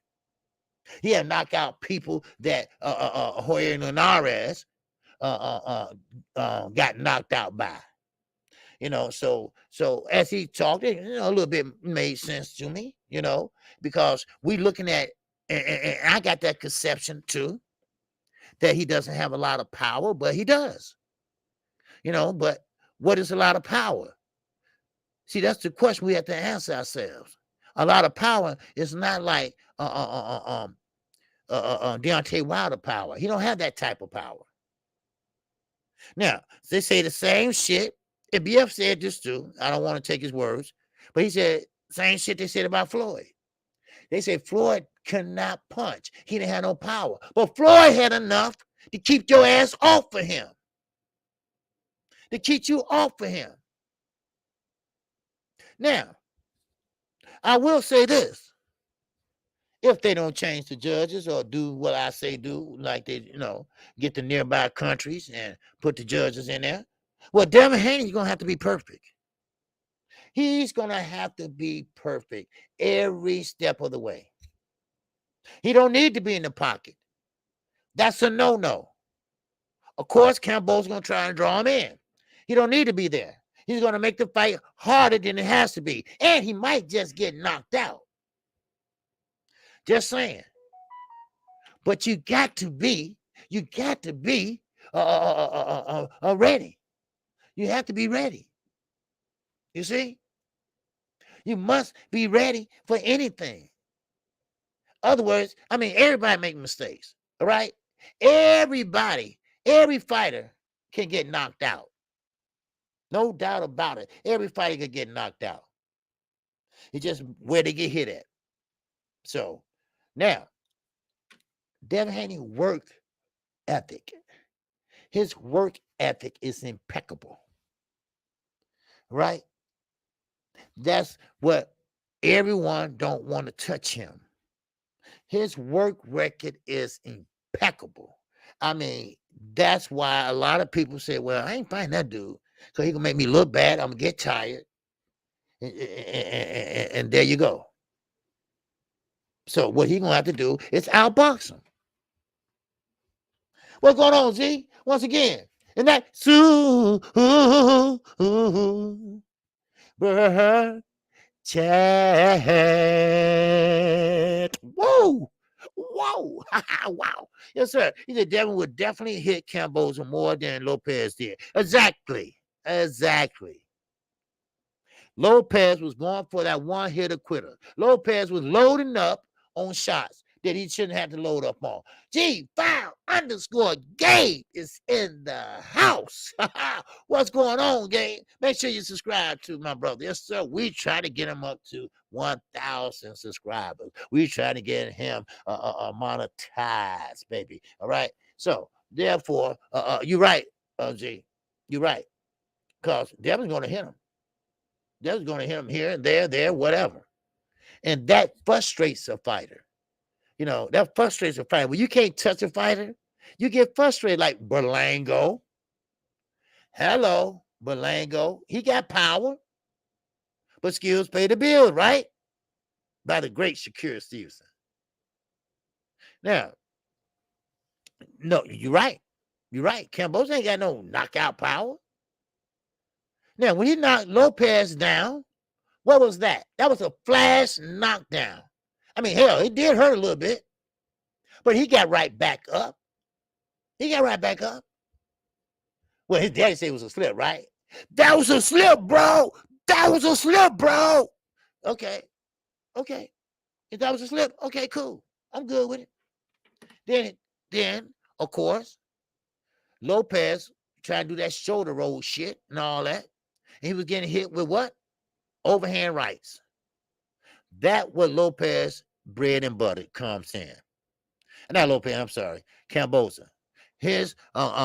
He had knocked out people that Jorge Linares got knocked out by. You know, so as he talked, a little bit made sense to me, because we looking at, and I got that conception too, that he doesn't have a lot of power, but he does. But what is a lot of power? See, that's the question we have to answer ourselves. A lot of power is not like Deontay Wilder power. He don't have that type of power. Now, they say the same shit. And BF said this too. I don't want to take his words, but he said same shit they said about Floyd. They said Floyd cannot punch. He didn't have no power. But Floyd had enough to keep your ass off of him. To keep you off of him. Now, I will say this. If they don't change the judges or do what I say do, like they, get the nearby countries and put the judges in there, well, Devin Haney's going to have to be perfect. He's going to have to be perfect every step of the way. He don't need to be in the pocket. That's a no-no. Of course, Cambosos going to try and draw him in. He don't need to be there. He's going to make the fight harder than it has to be. And he might just get knocked out. Just saying. But you got to be ready. You have to be ready. You see? You must be ready for anything. Other words, everybody make mistakes. All right? Everybody, every fighter can get knocked out. No doubt about it. Every fighter can get knocked out. It's just where they get hit at. So, now, Devin Haney work ethic. His work ethic is impeccable. Right? That's what everyone don't want to touch him. His work record is impeccable. That's why a lot of people say, well, I ain't fighting that dude because he gonna make me look bad. I'm gonna get tired. And there you go. So what he gonna have to do is outbox him. What's going on, Z? Once again, and that chat. Whoa. Wow. Yes, sir. He said Devin would definitely hit Cambosos more than Lopez did. Exactly. Lopez was going for that one-hitter quitter. Lopez was loading up on shots that he shouldn't have to load up on. G5_Gabe is in the house. What's going on, Gabe? Make sure you subscribe to my brother. Yes, sir. We try to get him up to 1,000 subscribers. We try to get him monetized, baby. All right. So, therefore, you're right, G. You're right. Because Devin's going to hit him. Devin's going to hit him here and there, whatever. And that frustrates a fighter. That frustrates a fighter. When you can't touch a fighter, you get frustrated like Berlango. Hello, Berlango. He got power, but skills pay the bill, right? By the great Shakur Stevenson. Now, no, you're right. Cambosos ain't got no knockout power. Now, when he knocked Lopez down, what was that? That was a flash knockdown. Hell, it did hurt a little bit, but he got right back up. Well, his daddy said it was a slip, right? That was a slip, bro. Okay. If that was a slip, okay, cool. I'm good with it. Then, of course, Lopez trying to do that shoulder roll shit and all that. And he was getting hit with what? Overhand rights. That what Lopez bread and butter comes in. Not Lopez, I'm sorry, Cambosos. His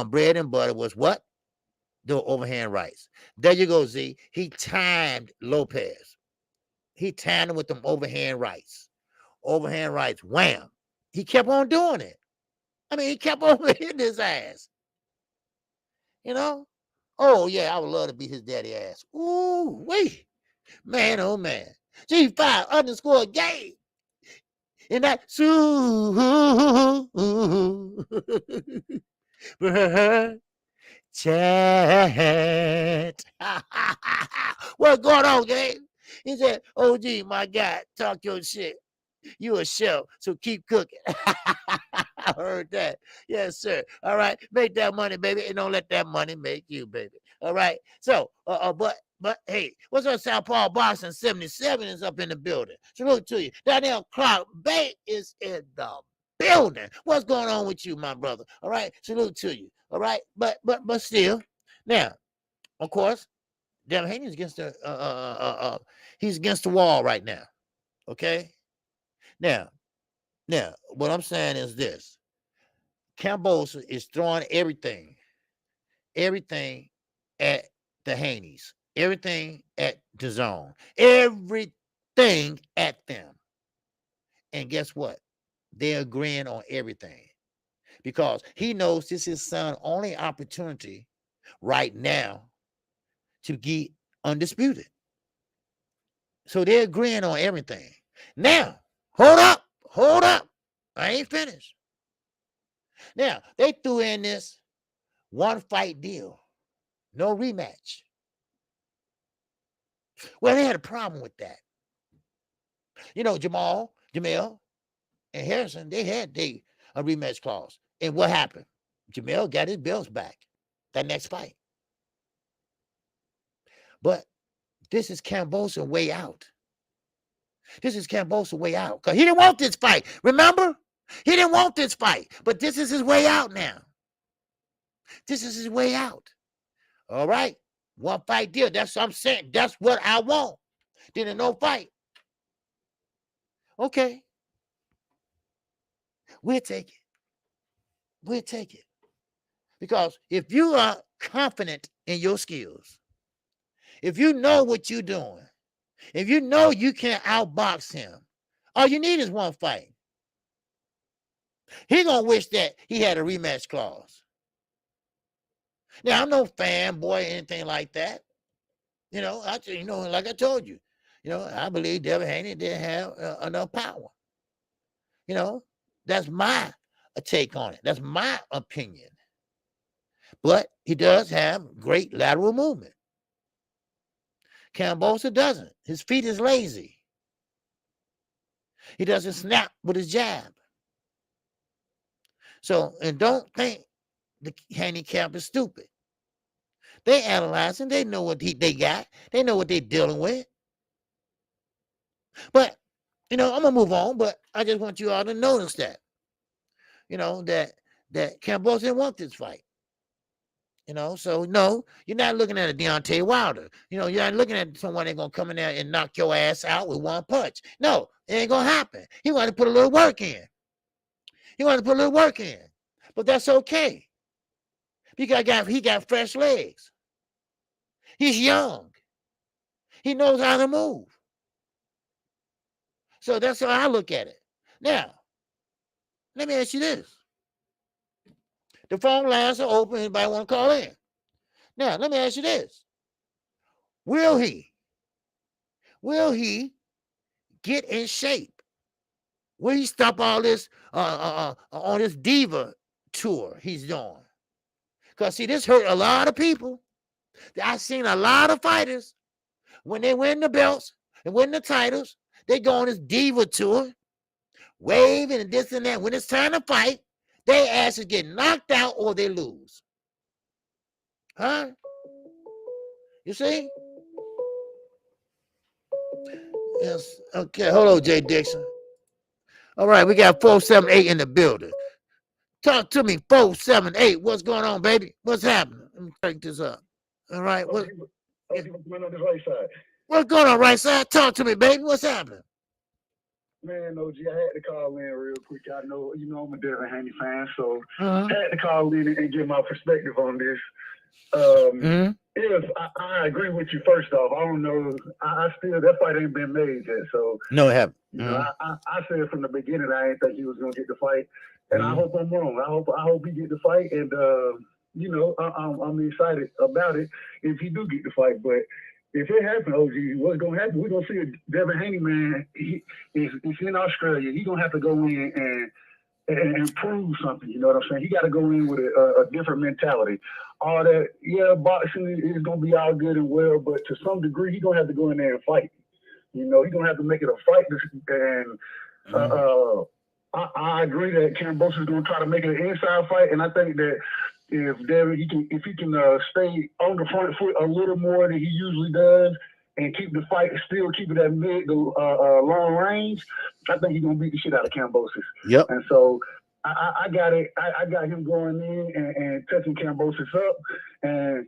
bread and butter was what? The overhand rights. There you go, Z. He timed Lopez. He timed him with them overhand rights. Overhand rights, wham. He kept on doing it. I mean, he kept on hitting his ass. You know? Oh, yeah, I would love to beat his daddy ass. Ooh, wait. Man, oh, man. G5_game. And that chat. What's going on, gang? He said, OG, my guy, talk your shit. You a show, so keep cooking. I heard that. Yes, sir. All right. Make that money, baby, and don't let that money make you, baby. All right. So, but hey, what's up, South Paul Boston 77 is up in the building. Salute to you. Daniel Clark Bay is in the building. What's going on with you, my brother? All right. Salute to you. All right. But still, now, of course, Devin Haney's against the he's against the wall right now. Okay. Now, what I'm saying is this. Cambosos is throwing everything at the Haneys, everything at the zone, everything at them. And guess what? They're agreeing on everything because he knows this is his son's only opportunity right now to get undisputed. So they're agreeing on everything. Now, hold up. I ain't finished. Now, they threw in this one fight deal. No rematch. Well, they had a problem with that. You know, Jamel, and Harrison, they had a rematch clause. And what happened? Jamel got his belts back that next fight. But this is Cambosos' way out. This is Cambosos' way out. Because he didn't want this fight. Remember? He didn't want this fight. But this is his way out now. This is his way out. All right? One fight deal. That's what I'm saying. That's what I want. Then a no fight. Okay. We'll take it. Because if you are confident in your skills, if you know what you're doing, if you know you can outbox him, all you need is one fight. He gonna wish that he had a rematch clause. Now, I'm no fanboy or anything like that. You know, like I told you, I believe Devin Haney didn't have enough power. That's my take on it. That's my opinion. But he does have great lateral movement. Cambosos doesn't. His feet is lazy. He doesn't snap with his jab. So, and don't think the handicap is stupid. They analyzing. They know what they got. They know what they're dealing with. But, I'm going to move on, but I just want you all to notice that, that Cambosos didn't want this fight. So no, you're not looking at a Deontay Wilder. You're not looking at someone that's going to come in there and knock your ass out with one punch. No, it ain't going to happen. He wanted to put a little work in. But that's okay. Because he got fresh legs. He's young. He knows how to move. So that's how I look at it. Now, let me ask you this. The phone lines are open. Anybody want to call in? Now, let me ask you this. Will he get in shape? Will he stop all this on this diva tour he's doing? Because, see, this hurt a lot of people. I've seen a lot of fighters, when they win the belts and win the titles, they go on this diva tour, waving and this and that. When it's time to fight, they asses get knocked out or they lose. Huh? You see? Yes. Okay. Hold on, Jay Dixon. All right. We got 478 in the building. Talk to me, 478. What's going on, baby? What's happening? Let me take this up. All right. What's going on the right side? What's going on, right side? Talk to me, baby. What's happening? Man, OG, I had to call in real quick. I know, I'm a Devin Haney fan, so Mhm. I had to call in and get my perspective on this. If I agree with you, first off, I don't know. I still, that fight ain't been made yet. So, No, it haven't. I said from the beginning, I didn't think he was going to get the fight. And I hope I'm wrong. I hope he get the fight. And, I'm excited about it if he do get the fight. But if it happens, OG, what's going to happen? We're going to see a Devin Haney, man. He's in Australia. He's going to have to go in and prove something. You know what I'm saying? He got to go in with a different mentality. All that, boxing is going to be all good and well, but to some degree, he's going to have to go in there and fight. He's going to have to make it a fight. And I agree that Cambosos is going to try to make it an inside fight, and I think that if Devin, if he can stay on the front foot a little more than he usually does, and keep the fight, still keep it at mid to long range, I think he's gonna beat the shit out of Cambosos. Yep. And so I got it. I got him going in and touching Cambosos up. And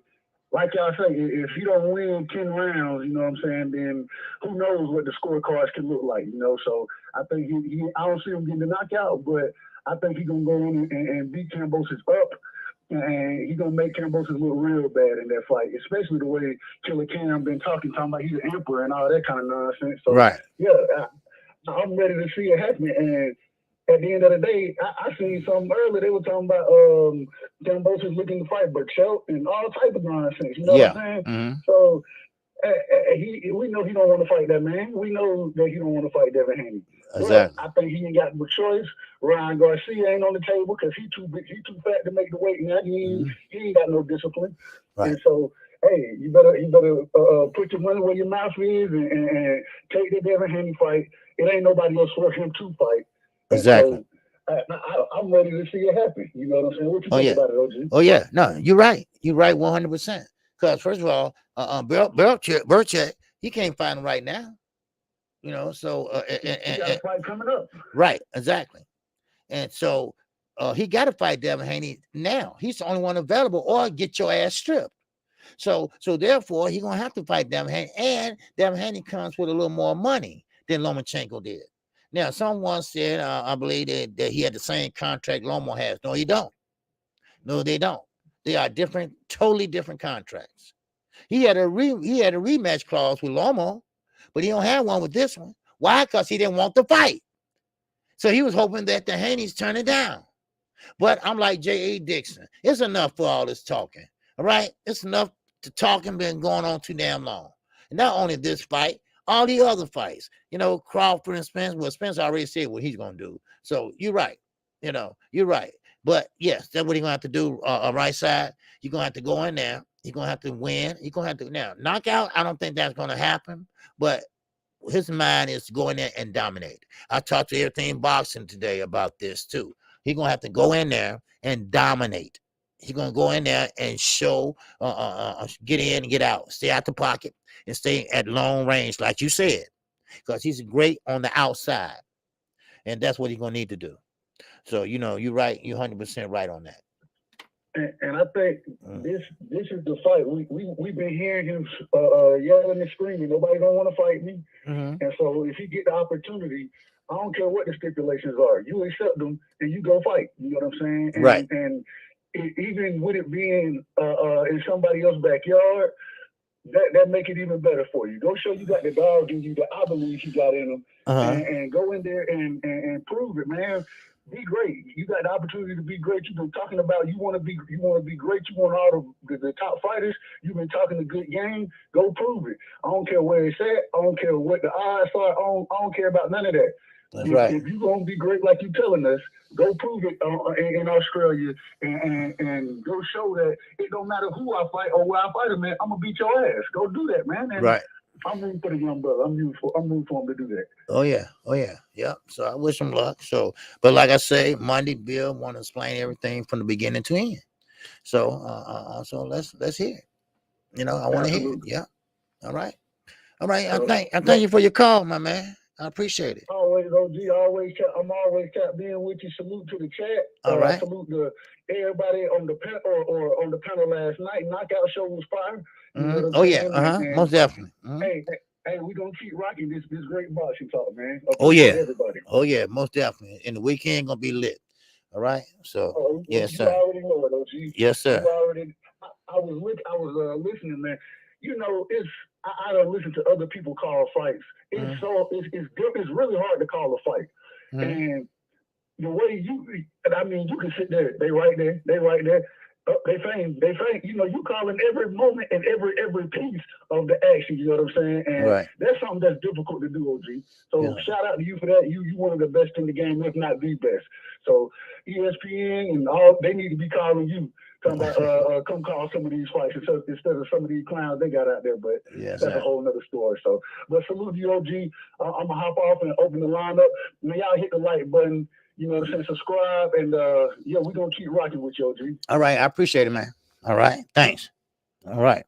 like y'all say, if he don't win 10 rounds, you know what I'm saying, then who knows what the scorecards can look like, So I think I don't see him getting the knockout, but I think he's gonna go in and beat Cambosos up. And he's going to make Cambosos look real bad in that fight, especially the way Killer Cam been talking about he's an emperor and all that kind of nonsense. So, right. Yeah, I'm ready to see it happen. And at the end of the day, I seen something earlier. They were talking about Cambosos looking to fight Burchell and all type of nonsense. You know what I'm saying? So, we know he don't want to fight that man. We know that he don't want to fight Devin Haney. Exactly. But I think he ain't got no choice. Ryan Garcia ain't on the table because he too big, he too fat to make the weight now. He ain't got no discipline. Right. And so, hey, you better put your money where your mouth is and take the Devin Haney fight. It ain't nobody else for him to fight. Exactly. So, I'm ready to see it happen. You know what I'm saying? What you think about it, OG? Oh yeah, no, you're right. You're right, 100%. Because first of all, Burchett, he can't find him right now. So he got a fight coming up. Right, exactly. And so he got to fight Devin Haney now. He's the only one available, or get your ass stripped. So therefore, he's gonna have to fight Devin Haney, and Devin Haney comes with a little more money than Lomachenko did. Now, someone said, I believe that he had the same contract Lomo has. No, he don't. No, they don't. They are different, totally different contracts. He had a rematch clause with Lomo, but he don't have one with this one. Why? Because he didn't want the fight. So he was hoping that the Haneys turn it down. But I'm like J.A. Dixon. It's enough for all this talking. All right? It's enough to talking been going on too damn long. And not only this fight, all the other fights. Crawford and Spence. Well, Spence already said what he's going to do. So you're right. You're right. But yes, that's what he's going to have to do. Right side, you're going to have to go in there. You're going to have to win. You're going to have to now knockout. I don't think that's going to happen. But his mind is to go in there and dominate. I talked to Everything Boxing today about this too. He's going to have to go in there and dominate. He's going to go in there and show, get in and get out. Stay out the pocket and stay at long range, like you said. Because he's great on the outside. And that's what he's going to need to do. So, you're right. You're 100% right on that. And I think this is the fight. We've been hearing him yelling and screaming. Nobody don't want to fight me. And so if he get the opportunity, I don't care what the stipulations are. You accept them and you go fight. You know what I'm saying? And, right. And even with it being in somebody else's backyard, that make it even better for you. Go show you got the dog in you that I believe you got in them, and go in there and prove it, man. Be great. You got the opportunity to be great. You've been talking about you want to be great. You want all the top fighters. You've been talking a good game. Go prove it. I don't care where it's at. I don't care what the odds are. I don't care about none of that. That's right. If you're gonna be great like you telling us, go prove it in Australia and go show that it don't matter who I fight or where I fight him, man. I'm gonna beat your ass. Go do that, man. And right. I'm rooting for the young brother. I'm rooting for him to do that. Oh yeah. Yep. So I wish him luck. So, but like I say, Monday, Bill want to explain everything from the beginning to end. So, so let's hear it. I want to hear it. Yeah. All right. I thank you for your call, my man. I appreciate it. Always, OG. I'm always being with you. Salute to the chat. All right. Salute to everybody on the panel on the panel last night. Knockout show was fire. Oh yeah. Most definitely. Hey, hey, we gonna keep rocking this great boxing talk, man. Oh Appreciate yeah. everybody. Oh yeah, most definitely. And the weekend gonna be lit. All right. So yes, You sir. already know it, OG. Yes, sir. You already. I was listening, man. You know, I don't listen to other people call fights. It's it's really hard to call a fight, and the way you can sit there. They right there. They fame. You know, you calling every moment and every piece of the action. You know what I'm saying? And that's something that's difficult to do, OG. So shout out to you for that. You one of the best in the game, if not the best. So ESPN and all, they need to be calling you. Talking about come call some of these fights instead of some of these clowns they got out there. But that's a whole nother story. So, but salute you, OG. I'm gonna hop off and open the lineup. Now y'all hit the like button. You know what I'm saying? Subscribe, and yeah, we're gonna keep rocking with you, OG. All right, I appreciate it, man. All right, thanks. All right.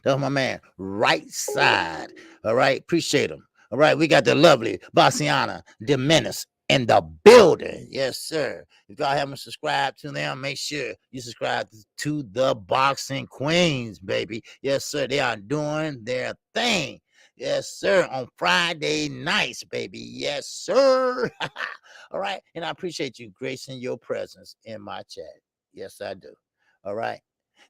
That's my man, right side. All right, appreciate him. All right, we got the lovely Bassiana de Menace in the building. Yes, sir. If y'all haven't subscribed to them, make sure you subscribe to the Boxing Queens, baby. Yes, sir. They are doing their thing. Yes, sir. On Friday nights, baby. Yes, sir. All right. And I appreciate you gracing your presence in my chat. Yes, I do. All right.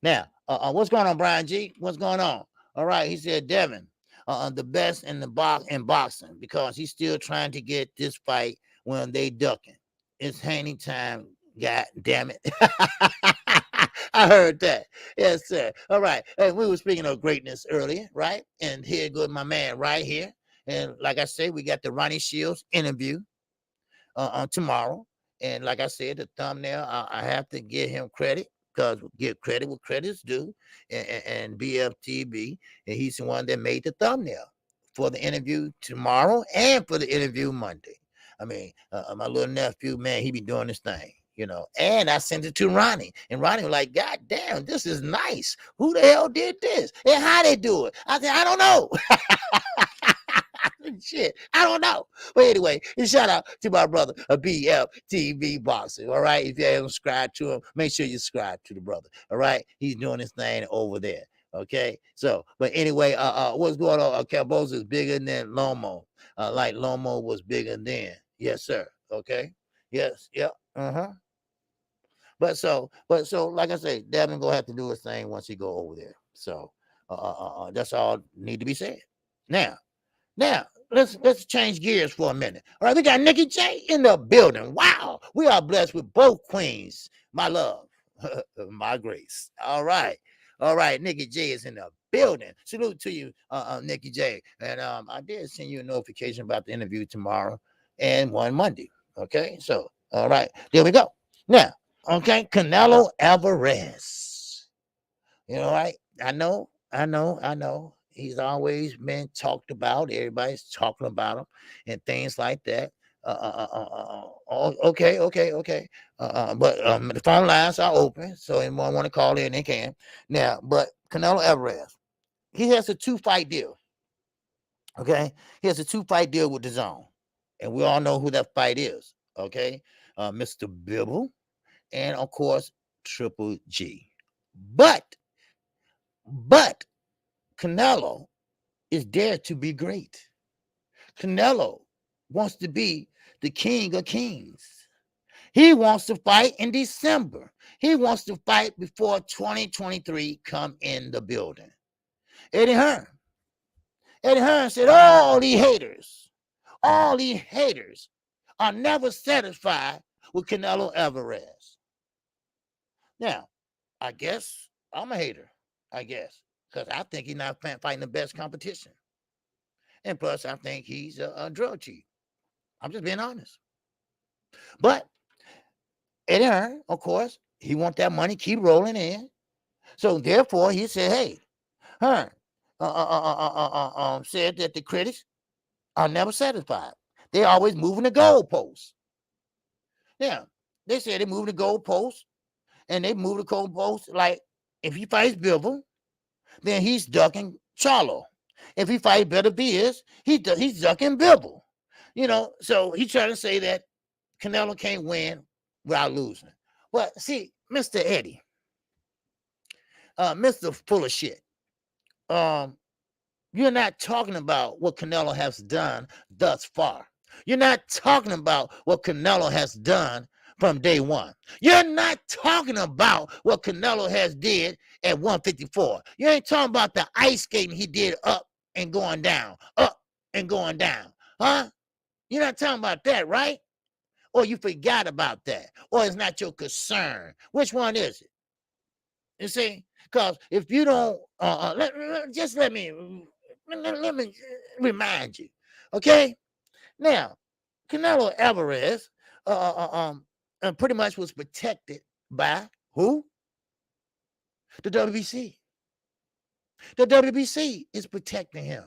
Now, what's going on, Brian G? What's going on? All right. He said, Devin, the best in boxing, because he's still trying to get this fight when they ducking. It's Haney time. God damn it. I heard that. Yes, sir. All right. And we were speaking of greatness earlier, right? And here goes my man right here. And like I said, we got the Ronnie Shields interview on tomorrow. And like I said, the thumbnail, I have to give him credit, because give credit what credit's due. And BFTB, and he's the one that made the thumbnail for the interview tomorrow and for the interview Monday. I mean, my little nephew, man, he be doing this thing, you know. And I sent it to Ronnie, and Ronnie was like, God damn, this is nice. Who the hell did this? And how they do it? I said, I don't know. Shit, I don't know. But anyway, shout out to my brother, a BFTV Boxing. All right. If you haven't subscribed to him, make sure you subscribe to the brother. All right. He's doing his thing over there. Okay. So, but anyway, what's going on? Cambosos is bigger than Lomo. Like Lomo was bigger then. Yes, sir. Okay. Yes. Yep. But so, like I say, Devin gonna have to do his thing once he go over there. So, that's all need to be said. Now, let's change gears for a minute. All right, we got Nikki J in the building. Wow, we are blessed with both queens. My love, my grace. All right, Nikki J is in the building. Salute to you, Nikki J. And I did send you a notification about the interview tomorrow and one Monday. Okay, so all right, there we go. Now, okay, Canelo Alvarez. You know, right? I know. He's always been talked about. Everybody's talking about him and things like that. Okay. But the phone lines are open, so anyone want to call in, they can. Now, but Canelo Alvarez, he has a 2-fight deal. Okay, he has a 2-fight deal with DAZN, and we all know who that fight is. Okay, Mr. Bibble, and of course Triple G. But Canelo is there to be great. Canelo wants to be the king of kings. He wants to fight in December. He wants to fight before 2023 come in the building. Eddie Hearn said, all these haters are never satisfied with Canelo Alvarez. Now, I guess I'm a hater, because I think he's not fighting the best competition. And plus, I think he's a drug chief. I'm just being honest. But Eddie Hearn, of course, he want that money keep rolling in. So therefore, he said, hey, Hearn said that the critics are never satisfied. They always moving the goalposts. Yeah, they said they moving the goalposts, and they move the goalposts like if he fights Bivol, then he's ducking Charlo. If he fights Better Beers, he's ducking Bivol. You know, so he's trying to say that Canelo can't win without losing. But see, Mr. Eddie, Mr. Full of Shit, You're not talking about what Canelo has done thus far. You're not talking about what Canelo has done from day one. You're not talking about what Canelo has did at 154. You ain't talking about the ice skating he did up and going down, up and going down. Huh? You're not talking about that, right? Or you forgot about that, or it's not your concern. Which one is it? You see? Because if you don't, let me remind you, okay? Now, Canelo Alvarez pretty much was protected by who? The WBC. The WBC is protecting him.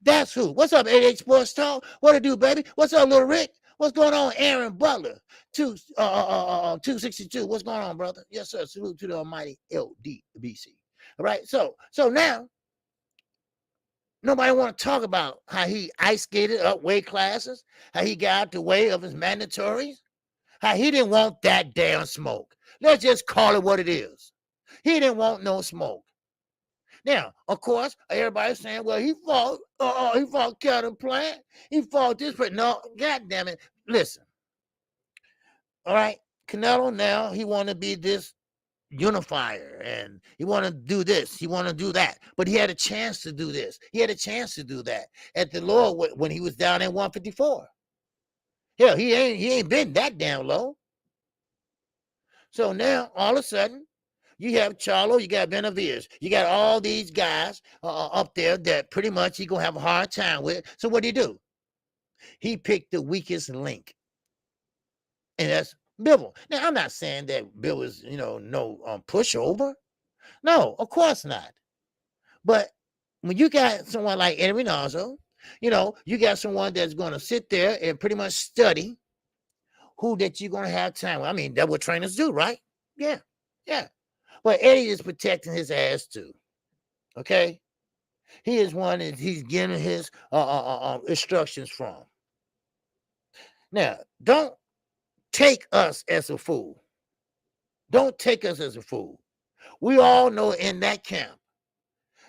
That's who. What's up, 88 Sports Talk? What it do, baby? What's up, Little Rick? What's going on, Aaron Butler? 262. What's going on, brother? Yes, sir. Salute to the almighty LDBC. All right. So now, nobody want to talk about how he ice skated up weight classes, how he got out the way of his mandatories, how he didn't want that damn smoke. Let's just call it what it is. He didn't want no smoke. Now, of course, everybody's saying, well, he fought Kevin Plant. He fought this, but no, God damn it. Listen. All right. Canelo now, he want to be this unifier, and he want to do this, he want to do that, but he had a chance to do this, he had a chance to do that at the lower when he was down at 154. Hell, he ain't been that damn low. So now all of a sudden you have Charlo, you got Benavides, you got all these guys up there that pretty much he gonna have a hard time with. So what did he do? He picked the weakest link, and that's Bivol. Now, I'm not saying that Bill is, no pushover. No, of course not. But when you got someone like Eddie Reynoso, you got someone that's going to sit there and pretty much study who that you're going to have time with. I mean, that's what trainers do, right? Yeah. But Eddie is protecting his ass too. Okay? He is one that he's getting his instructions from. Now, don't take us as a fool. Don't take us as a fool. We all know in that camp,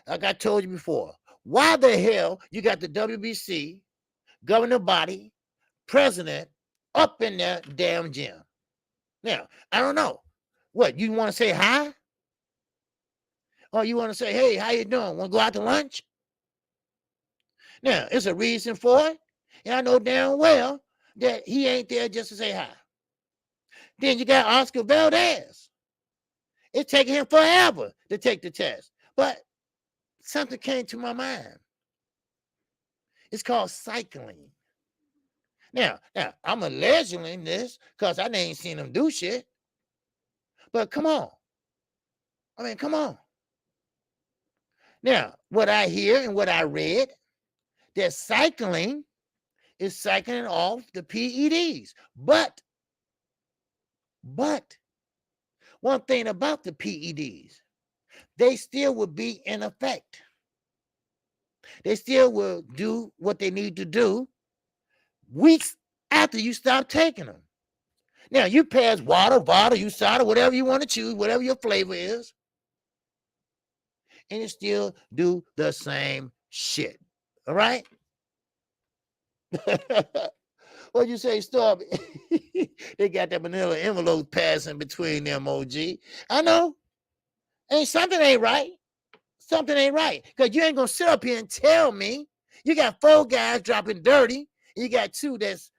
like I told you before, why the hell you got the WBC, governing body, president up in that damn gym? Now, I don't know. What, you want to say hi? Or you want to say, hey, how you doing? Want to go out to lunch? Now, it's a reason for it. And I know damn well that he ain't there just to say hi. Then you got Oscar Valdez. It's taking him forever to take the test. But something came to my mind. It's called cycling. Now, I'm alleging this because I ain't seen him do shit. But come on. I mean, come on. Now, what I hear and what I read, that cycling is cycling off the PEDs. But one thing about the PEDs, they still will be in effect. They still will do what they need to do weeks after you stop taking them. Now, you pass water, USADA, whatever you want to choose, whatever your flavor is, and you still do the same shit. All right? What'd you say, Storm? They got that manila envelope passing between them, OG. I know. And something ain't right. Something ain't right. Because you ain't going to sit up here and tell me you got 4 guys dropping dirty, and you got 2 that's,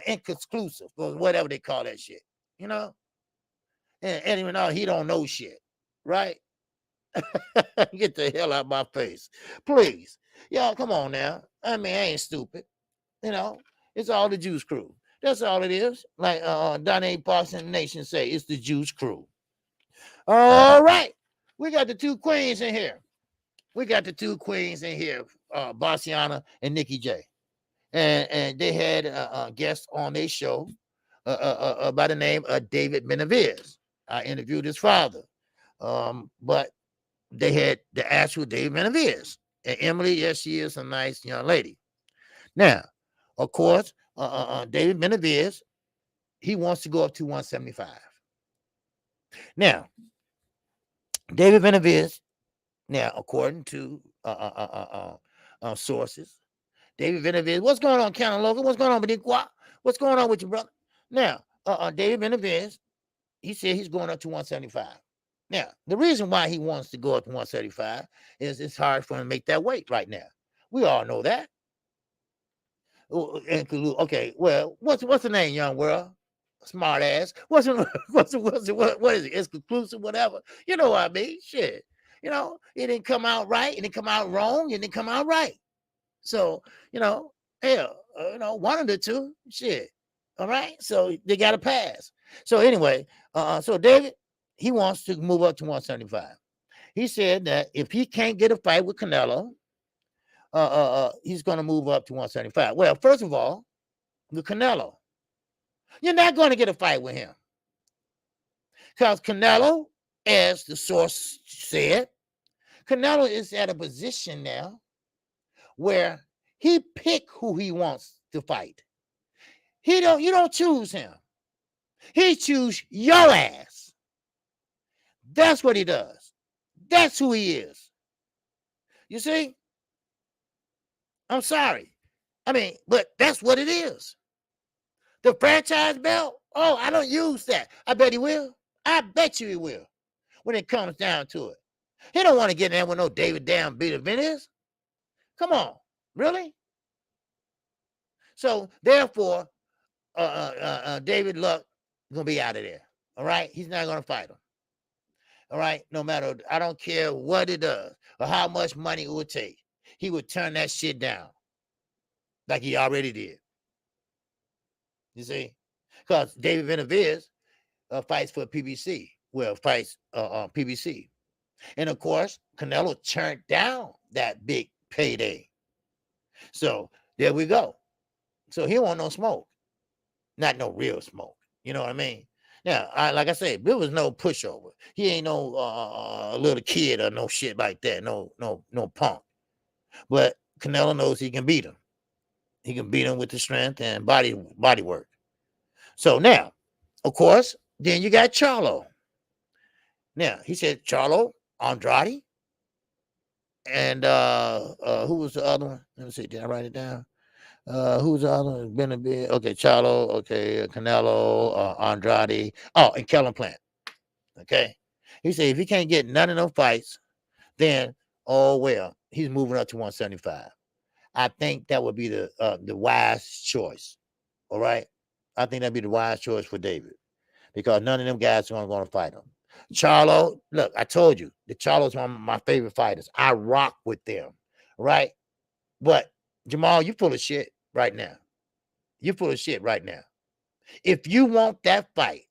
inconclusive, or whatever they call that shit. And even though he don't know shit, right? Get the hell out of my face. Please. Y'all, come on now. I mean, I ain't stupid. It's all the Juice Crew. That's all it is. Like Donnie Parks and the Nation say, it's the Juice Crew. All right. We got the 2 queens in here. Bassiana and Nikki J. And they had a guest on their show by the name of David Benavides. I interviewed his father. But they had the actual David Benavides. And Emily, yes, she is a nice young lady. Now, of course, David Benavides, he wants to go up to 175. Now, David Benavides, according to sources. David Benavidez, what's going on, Canelo Logan? What's going on, Beniqua? What's going on with you, brother? Now, David Benavidez, he said he's going up to 175. Now, the reason why he wants to go up to 175 is it's hard for him to make that weight right now. We all know that. Okay, well, what's the name, young world? Smart ass. What is it? It's conclusive, whatever. You know what I mean? Shit. You know, it didn't come out right, it didn't come out wrong, it didn't come out right. So, you know, hell, one of the two, shit. All right. So they got to pass. So anyway, so David, he wants to move up to 175. He said that if he can't get a fight with Canelo, he's going to move up to 175. Well, first of all, with Canelo, you're not going to get a fight with him. Because Canelo, as the source said, Canelo is at a position now where he pick who he wants to fight. You don't choose him. He choose your ass. That's what he does. That's who he is. You see? I'm sorry. I mean, but that's what it is. The franchise belt, oh, I don't use that. I bet he will. I bet you he will when it comes down to it. He don't want to get in there with no David damn Benavidez. Come on. Really? So, therefore, David Luck is going to be out of there. All right? He's not going to fight him. All right? No matter, I don't care what it does or how much money it would take. He would turn that shit down like he already did. You see? Because David Benavidez fights for PBC. Well, fights PBC. And, of course, Canelo turned down that big payday. So, there we go. So, he want no smoke. Not no real smoke. You know what I mean? Now, like I said, there was no pushover. He ain't no little kid or no shit like that. No punk. But Canelo knows he can beat him. He can beat him with the strength and body work. So now, of course, then you got Charlo. Now, he said Charlo, Andrade, and who was the other one? Let me see, did I write it down? Who's the other one? Benavidez. Okay, Charlo, okay, Canelo, Andrade. Oh, and Kellen Plant. Okay. He said if he can't get none of those fights, then oh well, he's moving up to 175. I think that would be the wise choice. All right. I think that'd be the wise choice for David. Because none of them guys are going to fight him. Charlo, look, I told you, the Charlo's one of my favorite fighters. I rock with them, right? But Jamal, you full of shit right now. You're full of shit right now. If you want that fight,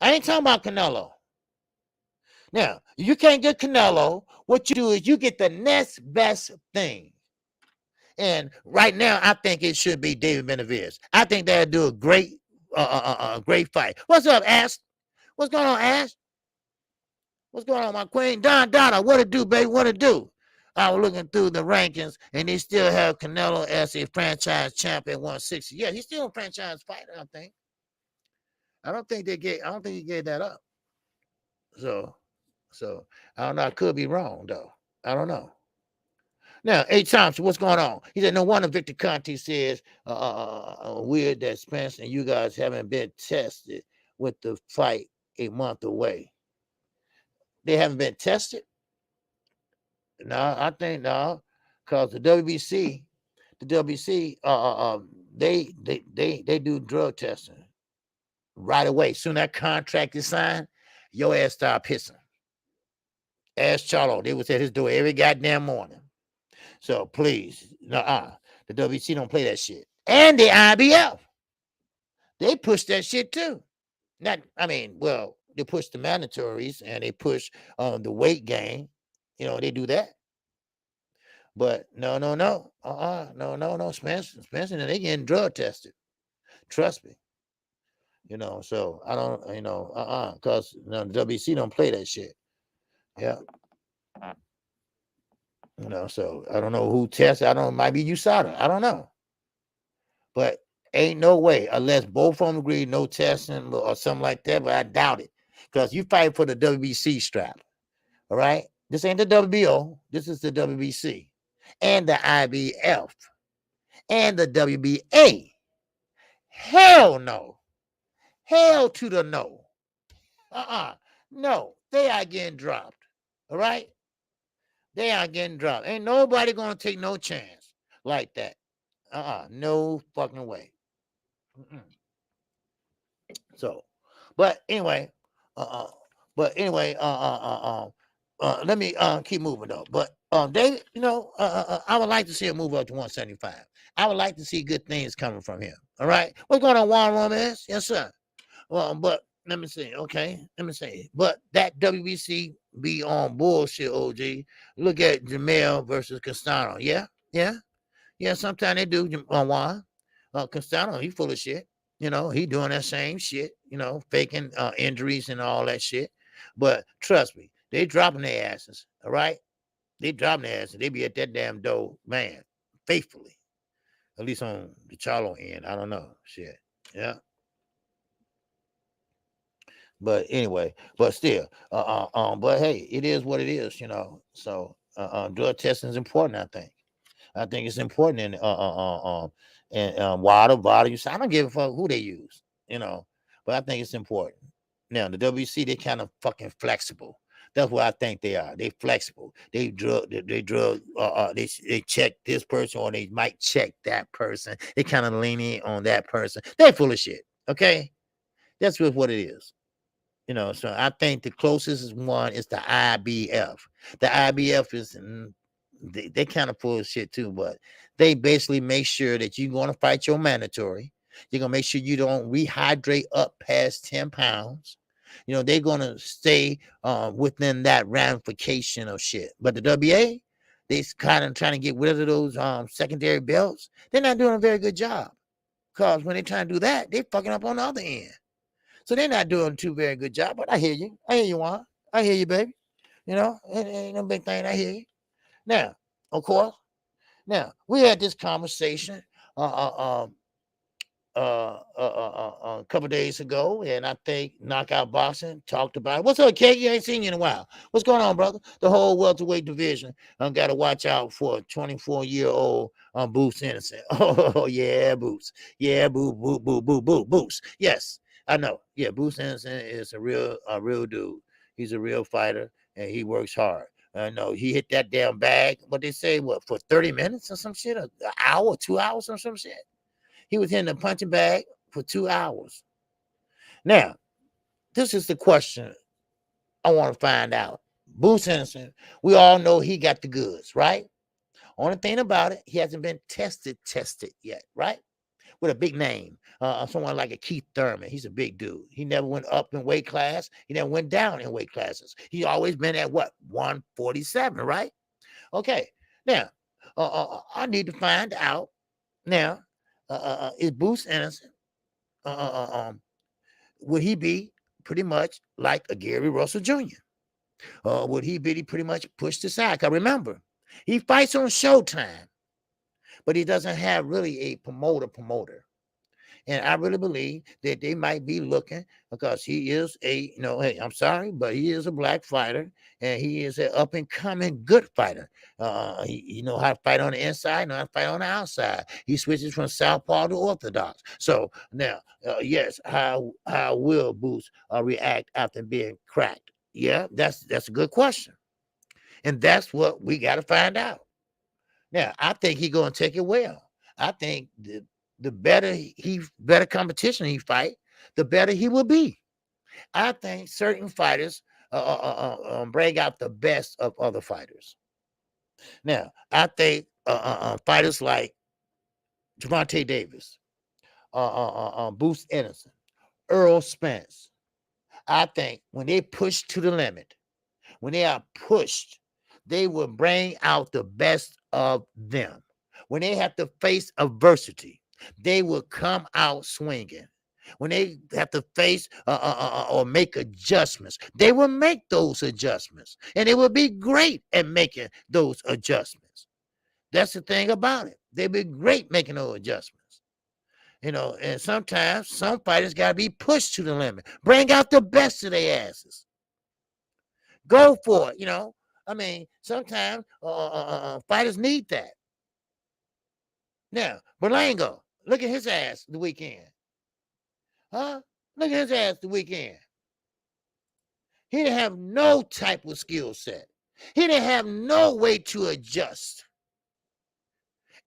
I ain't talking about Canelo. Now, you can't get Canelo. What you do is you get the next best thing. And right now, I think it should be David Benavidez. I think that'd do a great fight. What's up, Ash? What's going on, Ash? What's going on, my queen? Donna, what it do, baby? What it do? I was looking through the rankings, and they still have Canelo as a franchise champion 160. Yeah, he's still a franchise fighter, I think. I don't think he gave that up. So I don't know. I could be wrong, though. I don't know. Now, H. Thompson, what's going on? He said, no wonder Victor Conte says weird that Spence and you guys haven't been tested with the fight a month away. They haven't been tested? No, I think no, because the WBC, they do drug testing right away. Soon that contract is signed, your ass start pissing. Ask Charlo. They was at his door every goddamn morning. So please, the WBC don't play that shit. And the IBF, they push that shit too. They push the mandatories and they push the weight gain. You know, they do that. But no. Spence and they getting drug tested. Trust me. You know, so I don't, because the WBC don't play that shit. Yeah. You know, so I don't know who tests. I don't know, might be USADA. I don't know. But ain't no way, unless both of them agree, no testing or something like that, but I doubt it. Because you fight for the WBC strap. All right? This ain't the WBO. This is the WBC. and the IBF and the WBA. Hell no. Hell to the no. No, they are getting dropped. All right? They are getting dropped. Ain't nobody gonna take no chance like that. No fucking way. So, but anyway, let me keep moving though. But David, I would like to see him move up to 175. I would like to see good things coming from him. All right, what's going on, Juan Romance? Yes, sir. Well, but let me see. Okay, let me see. But that WBC be on bullshit, OG. Look at Jamel versus Castano. Yeah. Sometimes they do. Juan, Castano, he full of shit. He doing that same shit. Faking injuries and all that shit. But trust me, they dropping their asses. All right, they dropping their asses. They be at that damn door, man, faithfully. At least on the Charlo end. I don't know. Shit. Yeah. But anyway, but still, but hey, it is what it is, So drug testing is important, I think. I think it's important in water use. I don't give a fuck who they use, but I think it's important. Now the WC, they kind of fucking flexible. That's what I think they are. They flexible. They check this person or they might check that person. They kind of lean in on that person. They're full of shit. Okay, that's just what it is. So I think the closest one is the IBF. The IBF is they kind of full of shit too, but they basically make sure that you're going to fight your mandatory. You're going to make sure you don't rehydrate up past 10 pounds. They're going to stay within that ramification of shit. But the WA, they kind of trying to get rid of those secondary belts. They're not doing a very good job because when they try to do that, they fucking up on the other end. So they're not doing too very good job, but I hear you. Juan. I hear you, baby. It ain't no big thing. I hear you. Now, of course, we had this conversation a couple days ago, and I think Knockout Boxing talked about it. What's up, Kate? You ain't seen you in a while. What's going on, brother? The whole welterweight division got to watch out for a 24-year-old Boots Innocent. Oh, yeah, Boots. Yeah, Boots. Yes. I know. Yeah, Bruce Hanson is a real dude. He's a real fighter, and he works hard. I know he hit that damn bag. What they say, for 30 minutes or some shit, an hour, 2 hours or some shit. He was hitting the punching bag for 2 hours. Now, this is the question I want to find out. Bruce Hanson, we all know he got the goods, right? Only thing about it, he hasn't been tested yet, right? With a big name, someone like a Keith Thurman. He's a big dude. He never went up in weight class. He never went down in weight classes. He's always been at 147, right? Okay. Now, I need to find out. Now, is Bruce Innocent? Would he be pretty much like a Gary Russell Jr.? Would he be pretty much pushed aside? Because remember, he fights on Showtime, but he doesn't have really a promoter. And I really believe that they might be looking because he is hey, I'm sorry, but he is a black fighter and he is an up and coming good fighter. He know how to fight on the inside, know how to fight on the outside. He switches from southpaw to orthodox. So now, yes, how will Boots react after being cracked? Yeah, that's a good question. And that's what we got to find out. Now, I think he's going to take it well. I think the better competition he fight, the better he will be. I think certain fighters bring out the best of other fighters. Now, I think fighters like Gervonta Davis, Boots Innocent, Earl Spence, I think when they push to the limit, when they are pushed, they will bring out the best of them. When they have to face adversity, they will come out swinging. When they have to face or make adjustments, they will make those adjustments. And they will be great at making those adjustments. That's the thing about it. They'll be great making those adjustments. And sometimes some fighters got to be pushed to the limit. Bring out the best of their asses. Go for it, I mean, sometimes fighters need that. Now, Berlango, look at his ass the weekend. Huh? Look at his ass the weekend. He didn't have no type of skill set. He didn't have no way to adjust.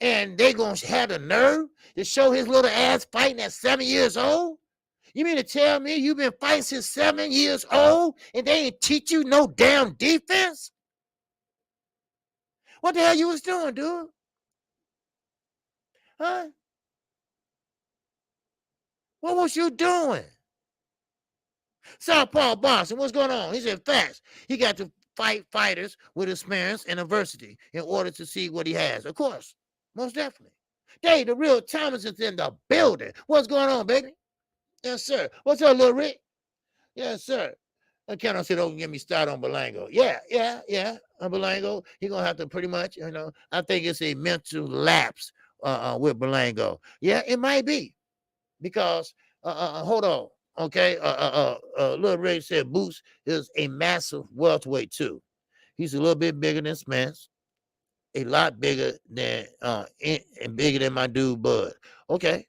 And they gonna have the nerve to show his little ass fighting at 7 years old? You mean to tell me you've been fighting since 7 years old and they ain't teach you no damn defense? What the hell you was doing, dude? Huh? What was you doing? Southpaw boxing, what's going on? He said fast. He got to fight fighters with experience and adversity in order to see what he has. Of course, most definitely. Dave, the real Thomas is in the building. What's going on, baby? Yes, sir. What's up, little Rick? Yes, sir. I can't sit over and get me started on Berlango. Yeah. On Berlango, he gonna have to pretty much, I think it's a mental lapse with Berlango. Yeah, it might be. Because hold on. Okay, Little Ray said Boots is a massive welterweight too. He's a little bit bigger than Spence, a lot bigger than and bigger than my dude Bud. Okay,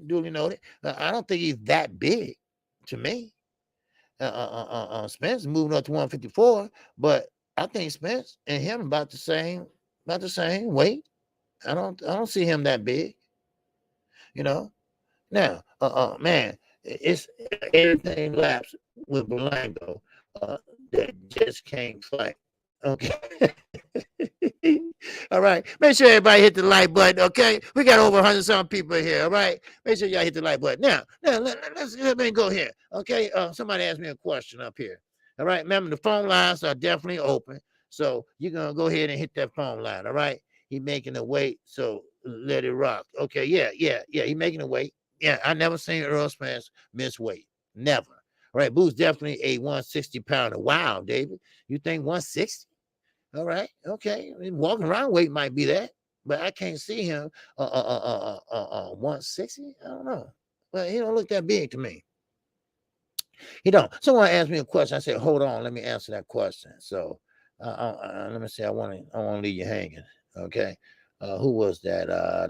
duly noted. I don't think he's that big to me. Spence moving up to 154, but I think Spence and him about the same weight. I don't see him that big. Now, man, it's everything laps with Berlango that just can't fight. Okay. All right. Make sure everybody hit the like button. Okay. We got over 100-some people here. All right. Make sure y'all hit the like button. Now let me go here. Okay. Somebody asked me a question up here. All right. Remember, the phone lines are definitely open. So you're going to go ahead and hit that phone line. All right. He making a wait. So let it rock. Okay. Yeah. He making a wait. Yeah, I never seen Earl Spence miss weight. Never. All right, Boo's definitely a 160-pounder. Wow, David. You think 160? All right, okay. I mean, walking around weight might be that, but I can't see him 160. I don't know. But he don't look that big to me. He don't. Someone asked me a question. I said, hold on, let me answer that question. So let me see. I want to leave you hanging. Okay. Who was that? I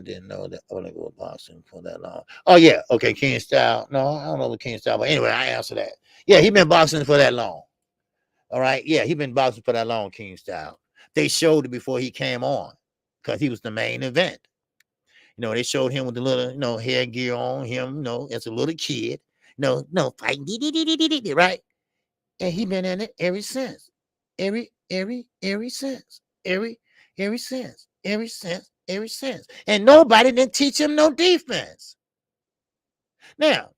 didn't know that only go boxing for that long. Oh, yeah. Okay, King Style. No, I don't know the King Style, but anyway, I answer that. Yeah, he been boxing for that long. All right. Yeah, he been boxing for that long, King Style. They showed it before he came on because he was the main event. They showed him with the little, headgear on him, as a little kid. Fighting, right? And he been in it ever since. Every since. Every since. And nobody didn't teach him no defense. Now,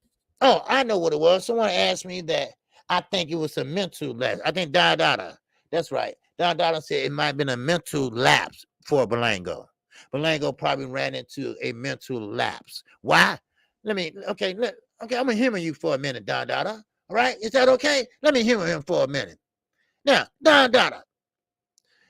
I know what it was. Someone asked me that I think it was a mental lapse. I think Dada. That's right. Dada said it might have been a mental lapse for Berlango. Berlango probably ran into a mental lapse. Why? Okay, I'm going to humor you for a minute, Dada. All right? Is that okay? Let me humor him for a minute. Now, Dada.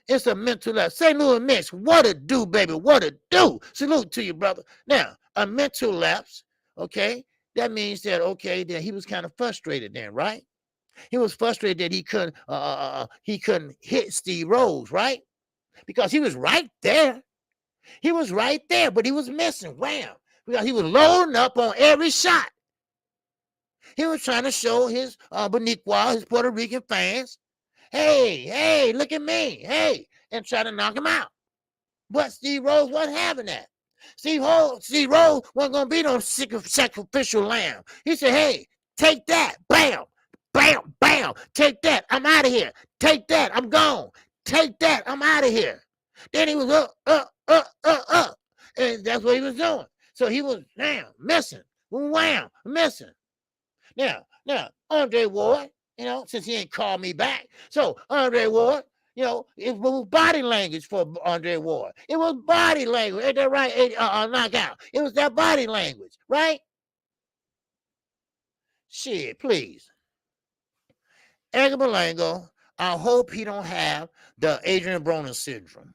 It's a mental lapse. St. Louis Mix, what it do, baby? What it do? Salute to you, brother. Now, a mental lapse, okay? That means that, that he was kind of frustrated then, right? He was frustrated that he couldn't hit Steve Rose, right? Because he was right there. He was right there, but he was missing. Wham! Because he was loading up on every shot. He was trying to show his Boniqua, his Puerto Rican fans, hey, look at me, hey, and try to knock him out. But Steve Rose wasn't having that. Steve Rose wasn't going to be no sacrificial lamb. He said, hey, take that, bam, bam, bam, take that, I'm out of here. Take that, I'm gone. Take that, I'm out of here. Then he was up. And that's what he was doing. So he was, missing. Wham, missing. Now, Andre Ward, since he ain't called me back. So Andre Ward, it was body language for Andre Ward. It was body language. Ain't that right? Knockout. It was that body language, right? Shit, please. Edgar Berlango, I hope he don't have the Adrian Broner syndrome.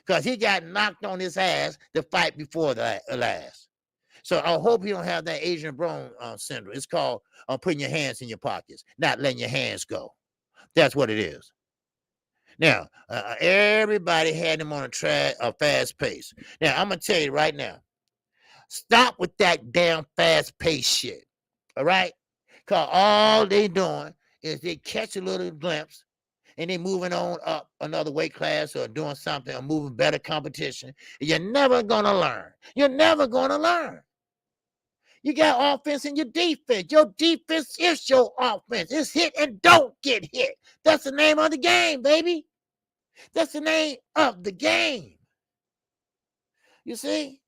Because he got knocked on his ass the fight before the last. So I hope you don't have that Adrian Broner syndrome. It's called putting your hands in your pockets, not letting your hands go. That's what it is. Now, everybody had him on a fast pace. Now, I'm going to tell you right now, stop with that damn fast pace shit. All right? Because all they doing is they catch a little glimpse and they moving on up another weight class or doing something or moving better competition. You're never going to learn. You're never going to learn. You got offense and your defense. Your defense is your offense. It's hit and don't get hit. That's the name of the game, baby. That's the name of the game. You see?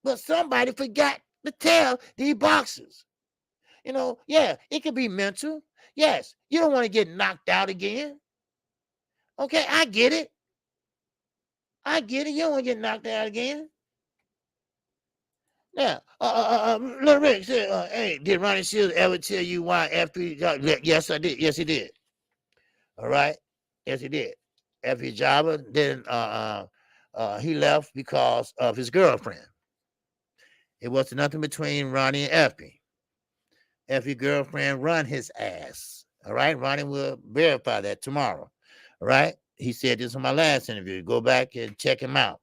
But somebody forgot to tell these boxers. You know, yeah, it could be mental. Yes, you don't want to get knocked out again. Okay, I get it. I get it. You don't want to get knocked out again. Now, Little Rick said, hey, did Ronnie Shields ever tell you why after he got, yes, I did. Yes, he did. All right. Yes, he did. After his job, then he left because of his girlfriend. It was nothing between Ronnie and Effie. Effie's girlfriend run his ass. All right. Ronnie will verify that tomorrow. All right. He said this in my last interview. Go back and check him out.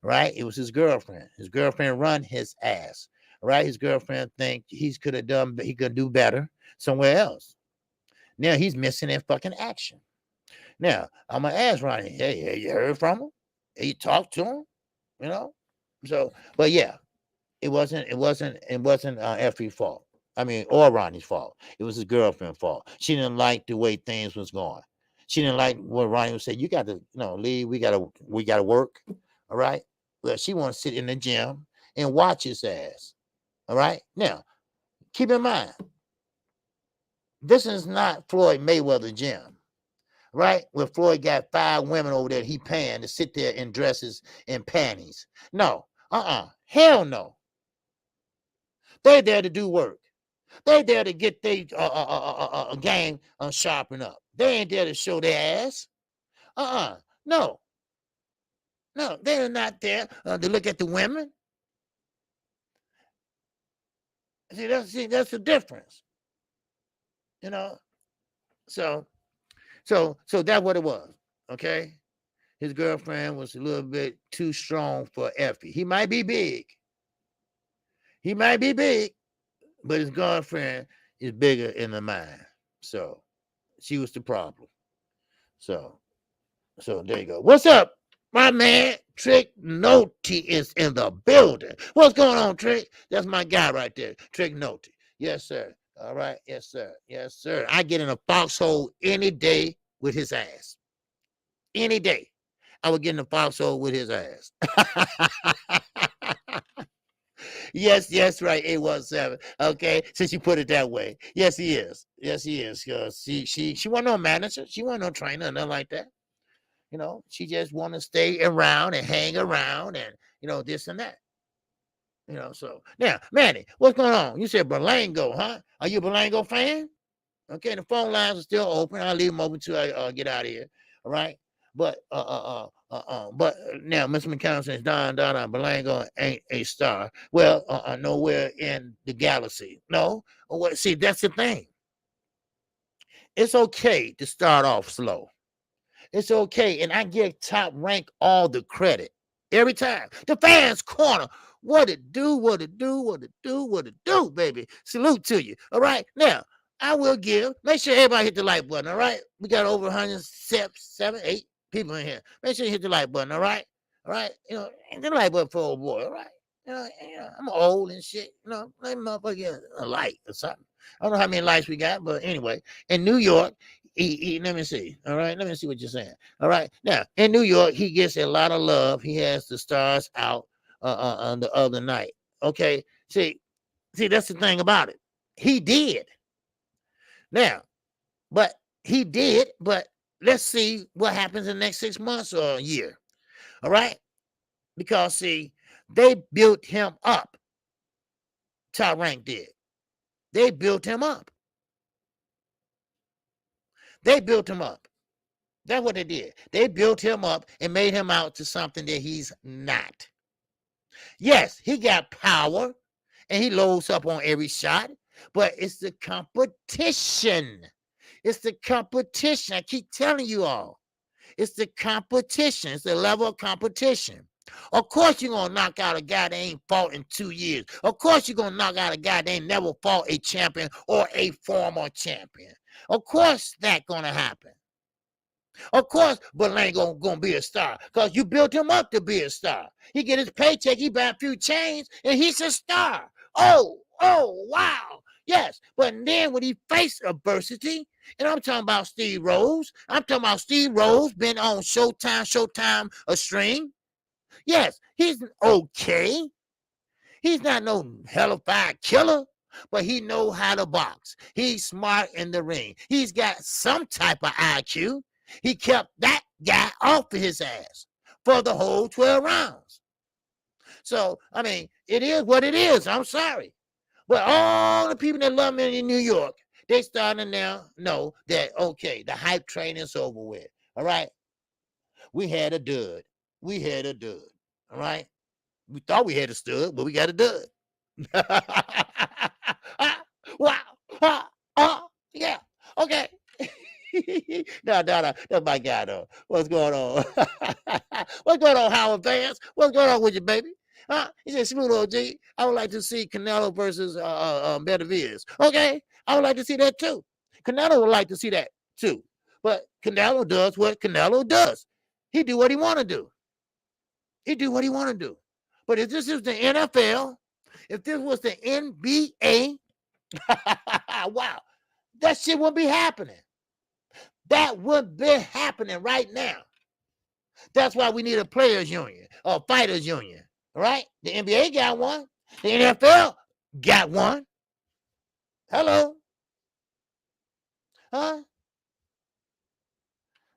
Right? It was his girlfriend. His girlfriend run his ass. Right? His girlfriend think he could do better somewhere else. Now he's missing that fucking action. Now I'm gonna ask Ronnie, hey, you heard from him? Hey, you talked to him? You know? So, but yeah, it wasn't Effie's fault. I mean, or Ronnie's fault. It was his girlfriend's fault. She didn't like the way things was going. She didn't like what Ronnie would say. You got to, leave. We gotta work. All right. Well, she wants to sit in the gym and watch his ass. All right. Now, keep in mind, this is not Floyd Mayweather gym, right? Where Floyd got 5 women over there he paying to sit there in dresses and panties. No, hell no. They're there to do work. They're there to get their game sharpened up. They ain't there to show their ass. No. No, they're not there to look at the women. See, that's the difference. You know. So that's what it was. Okay. His girlfriend was a little bit too strong for Effie. He might be big. But his girlfriend is bigger in the mind. So she was the problem. So there you go. What's up? My man, Trick Noty is in the building. What's going on, Trick? That's my guy right there, Trick Noty. Yes, sir. All right. Yes, sir. Yes, sir. I get in a foxhole any day with his ass. Any day. I would get in a foxhole with his ass. Yes, right. 817. Okay. Since you put it that way. Yes, he is. Yes, he is. She wasn't no manager. She wasn't no trainer, nothing like that. You know, she just want to stay around and hang around and, this and that. So now, Manny, what's going on? You said Berlango, huh? Are you a Berlango fan? Okay, the phone lines are still open. I'll leave them open till I get out of here. All right. But now Mr. McCown says Don Berlango ain't a star. Well, nowhere in the galaxy. No. Well, see, that's the thing. It's okay to start off slow. It's okay. And I give Top Rank all the credit every time. The fans corner. What it do, baby. Salute to you. All right. Now, I will give. Make sure everybody hit the like button. All right. We got over 107, 8 people in here. Make sure you hit the like button. All right. All right. Hit the like button for old boy. All right. I'm old and shit. Let motherfucker get a light or something. I don't know how many lights we got, but anyway, in New York, let me see. All right. Let me see what you're saying. All right. Now, in New York, he gets a lot of love. He has the stars out on the other night. Okay. See, that's the thing about it. He did. Now, but let's see what happens in the next 6 months or a year. All right. Because, see, they built him up. Top Rank did. They built him up. They built him up. That's what they did. They built him up and made him out to something that he's not. Yes, he got power and he loads up on every shot, but it's the competition. It's the competition. I keep telling you all. It's the competition. It's the level of competition. Of course, you're going to knock out a guy that ain't fought in 2 years. Of course, you're going to knock out a guy that ain't never fought a champion or a former champion. Of course, that's going to happen. Of course, Berlanga going to be a star because you built him up to be a star. He get his paycheck, he buy a few chains, and he's a star. Oh, wow. Yes, but then when he faced adversity, and I'm talking about Steve Rose, I'm talking about Steve Rose been on Showtime, a string. Yes, he's okay. He's not no hellified killer, but he know how to box. He's smart in the ring. He's got some type of IQ. He kept that guy off of his ass for the whole 12 rounds. So, I mean, it is what it is. I'm sorry. But all the people that love me in New York, they starting to now know that, okay, the hype train is over with. All right? We had a dud. All right? We thought we had a stud, but we got a dud. Wow. Yeah. Okay. No, that's my guy, though. What's going on? What's going on, Howard Vance? What's going on with you, baby? He said, Smooth OG, I would like to see Canelo versus Benavidez. Okay, I would like to see that, too. Canelo would like to see that, too. But Canelo does what Canelo does. He do what he want to do. But if this is the NFL, if this was the NBA, wow, that shit wouldn't be happening. That would be happening right now. That's why we need a players union or fighters union. All right? The NBA got one. The NFL got one. Hello? Huh?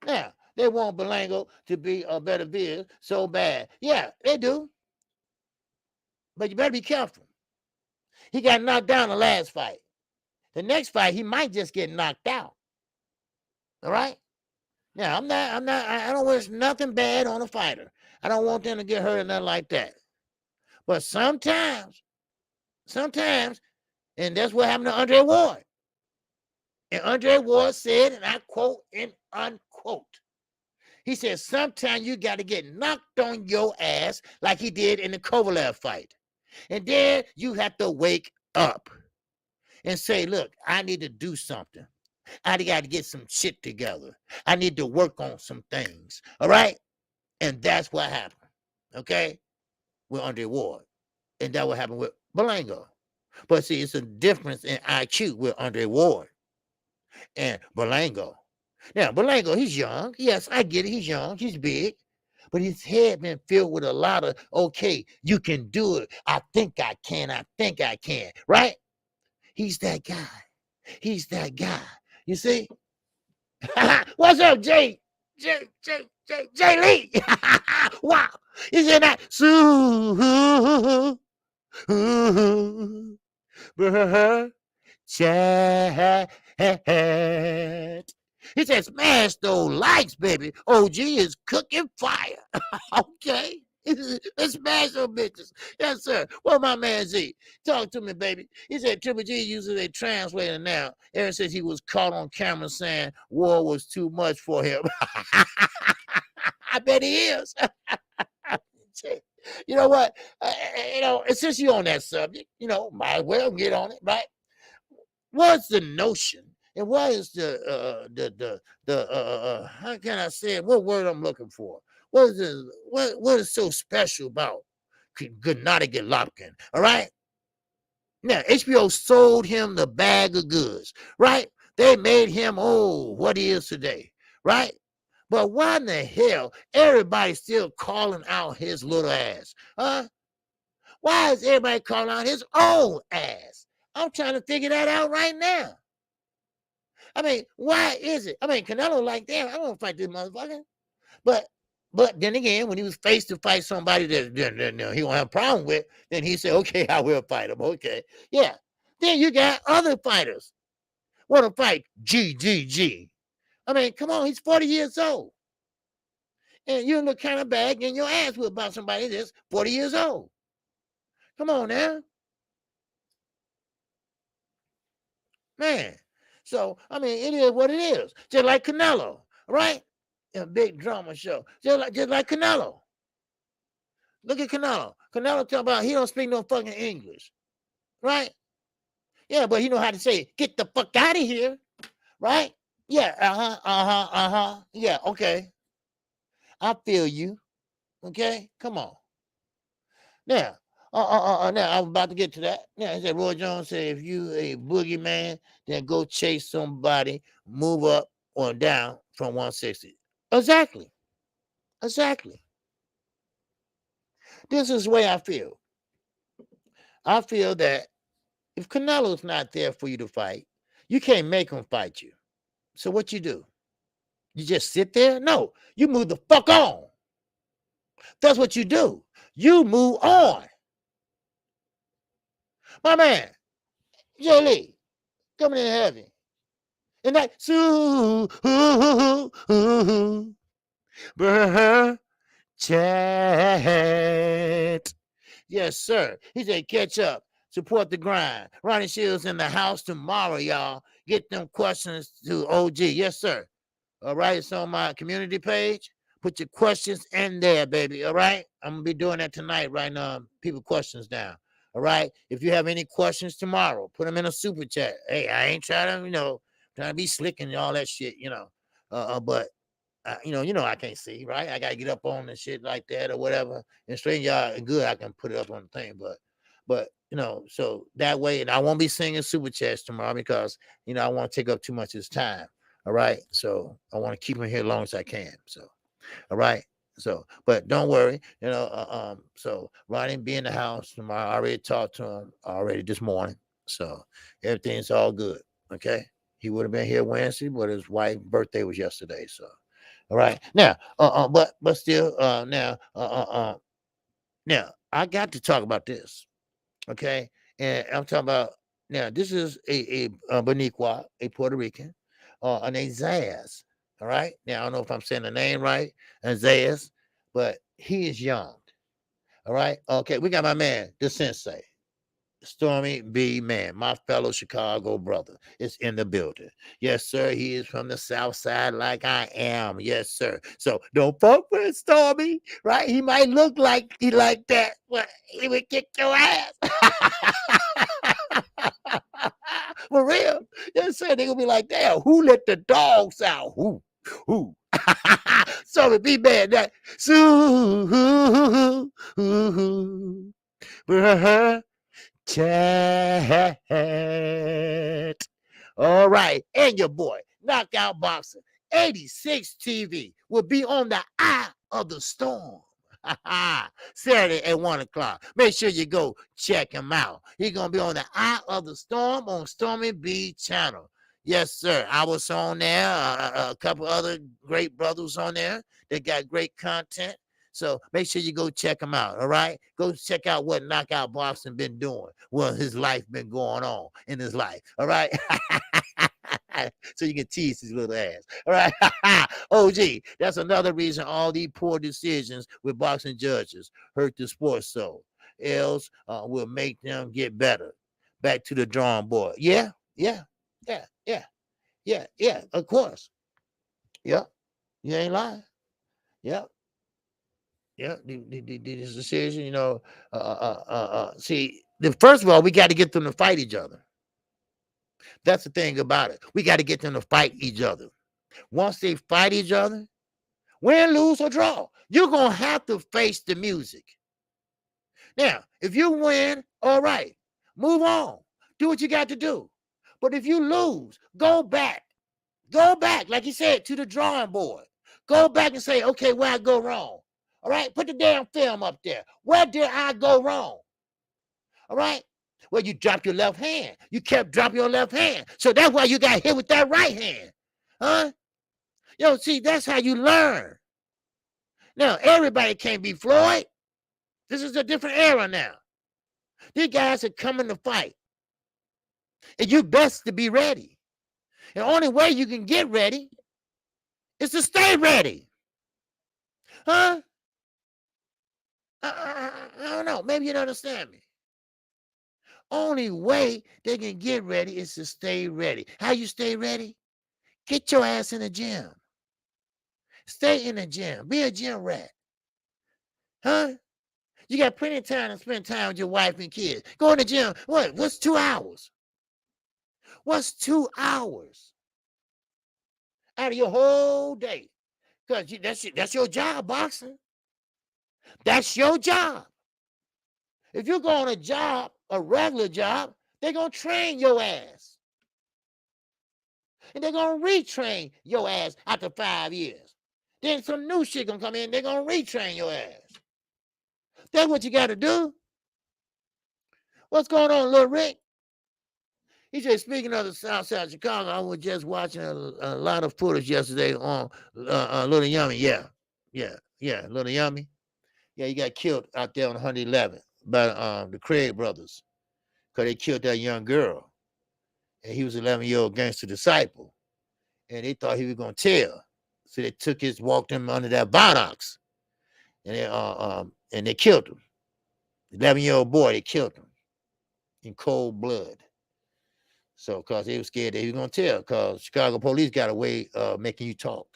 Now, they want Berlanga to be a better biz so bad. Yeah, they do. But you better be careful. He got knocked down the last fight. The next fight, he might just get knocked out. All right? Now, I don't wish nothing bad on a fighter. I don't want them to get hurt or nothing like that. But sometimes, and that's what happened to Andre Ward. And Andre Ward said, and I quote and unquote, he said, sometimes you got to get knocked on your ass like he did in the Kovalev fight. And then you have to wake up and say, look, I need to do something. I got to get some shit together. I need to work on some things. All right? And that's what happened. Okay? With Andre Ward. And that what happened with Berlanga. But see, it's a difference in IQ with Andre Ward and Berlanga. Now, Berlanga, he's young. Yes, I get it. He's young. He's big. But his head been filled with a lot of, okay, you can do it. I think I can. Right? He's that guy. You see? What's up, Jay Lee? Wow. He's in that. Chat. He said, smash those likes, baby. OG is cooking fire. Okay. Let's smash those bitches. Yes, sir. Well, my man Z, talk to me, baby. He said Triple G uses a translator now. Ever since he was caught on camera saying war was too much for him. I bet he is. You know what? Since you're on that subject, might as well get on it, right? What's the notion? And what is the how can I say it? What word I'm looking for? What is so special about Gennady Golovkin? All right. Now HBO sold him the bag of goods, right? They made him what he is today, right? But why in the hell everybody still calling out his little ass? Huh? Why is everybody calling out his own ass? I'm trying to figure that out right now. I mean, why is it? I mean, Canelo like, damn, I won't fight this motherfucker. But then again, when he was faced to fight somebody that he won't have a problem with, then he said, okay, I will fight him. Okay. Yeah. Then you got other fighters want to fight GGG. I mean, come on, he's 40 years old. And you look kind of bad getting your ass whipped by somebody that's 40 years old. Come on now. Man. So, I mean, it is what it is. Just like Canelo, right? A big drama show. Just like Canelo. Look at Canelo. Canelo talk about he don't speak no fucking English. Right? Yeah, but he know how to say, get the fuck out of here. Right? Yeah, Yeah, okay. I feel you. Okay? Come on. Now, now I'm about to get to that. Now, he said, Roy Jones said, if you a boogeyman, then go chase somebody, move up or down from 160. Exactly. Exactly. This is the way I feel. I feel that if Canelo's not there for you to fight, you can't make him fight you. So what you do? You just sit there? No, you move the fuck on. That's what you do. You move on. My man, Jay Lee, coming in heavy. And that chat. Yes, sir. He said, catch up. Support the grind. Ronnie Shields in the house tomorrow, y'all. Get them questions to OG. Yes, sir. All right. It's on my community page. Put your questions in there, baby. All right. I'm going to be doing that tonight, writing people questions down. All right. If you have any questions tomorrow, put them in a super chat. Hey, I ain't trying to, trying to be slick and all that shit, but I can't see, right? I gotta get up on the shit like that or whatever. And straighten y'all good, I can put it up on the thing. But so that way, and I won't be singing super chats tomorrow because I want to take up too much of his time. All right. So I want to keep him here as long as I can. So all right. So, but don't worry, so Ronnie be in the house tomorrow. I already talked to him already this morning. So everything's all good. Okay. He would have been here Wednesday, but his wife's birthday was yesterday. So all right. Now, but still, now I got to talk about this. Okay. And I'm talking about now, this is a Boniqua, a Puerto Rican, named Zaz. All right. Now, I don't know if I'm saying the name right, Zaz, but he is young. All right. Okay. We got my man, the sensei. Stormy B. Man, my fellow Chicago brother, is in the building. Yes, sir. He is from the South Side like I am. Yes, sir. So don't fuck with Stormy, right? He might look like he like that, but he would kick your ass. For real. Yes, sir. They're gonna be like, damn, who let the dogs out? Who? Stormy B. Man, that chat. All right. And your boy, Knockout Boxer, 86 TV, will be on the Eye of the Storm. Saturday at 1 o'clock. Make sure you go check him out. He's going to be on the Eye of the Storm on Stormy B channel. Yes, sir. I was on there. A couple other great brothers on there. They got great content. So make sure you go check him out, all right? Go check out what Knockout Boxing been doing, what his life been going on in his life, all right? So you can tease his little ass, all right? OG, that's another reason all these poor decisions with boxing judges hurt the sports soul. Else will make them get better. Back to the drawing board. Yeah, of course. Yeah, you ain't lying. Yeah. Yeah, this decision, see, first of all, we got to get them to fight each other. That's the thing about it. We got to get them to fight each other. Once they fight each other, win, lose, or draw, you're going to have to face the music. Now, if you win, all right, move on. Do what you got to do. But if you lose, go back. Go back, like you said, to the drawing board. Go back and say, okay, where I go wrong. All right, put the damn film up there. Where did I go wrong? All right. Well, you dropped your left hand. You kept dropping your left hand. So that's why you got hit with that right hand. Huh? See, that's how you learn. Now, everybody can't be Floyd. This is a different era now. These guys are coming to fight. And you best to be ready. The only way you can get ready is to stay ready. Huh? I don't know. Maybe you don't understand me. only way they can get ready is to stay ready. How you stay ready? Get your ass in the gym. Stay in the gym. Be a gym rat. Huh? You got plenty of time to spend time with your wife and kids. Go in the gym. What's 2 hours? What's 2 hours out of your whole day? Because that's your job, boxing. That's your job. If you go on a job, a regular job, they're going to train your ass. And they're going to retrain your ass after 5 years. Then some new shit going to come in, they're going to retrain your ass. That's what you got to do. What's going on, Lil Rick? He said, speaking of the South Side of Chicago, I was just watching a lot of footage yesterday on Little Yummy. Yeah, Little Yummy. Yeah, he got killed out there on 111 by the Craig brothers because they killed that young girl. And he was an 11-year-old gangster disciple. And they thought he was going to tell. So they walked him under that buttocks. And they killed him. 11-year-old boy, they killed him in cold blood. So, because they were scared that he was going to tell, because Chicago police got a way of making you talk.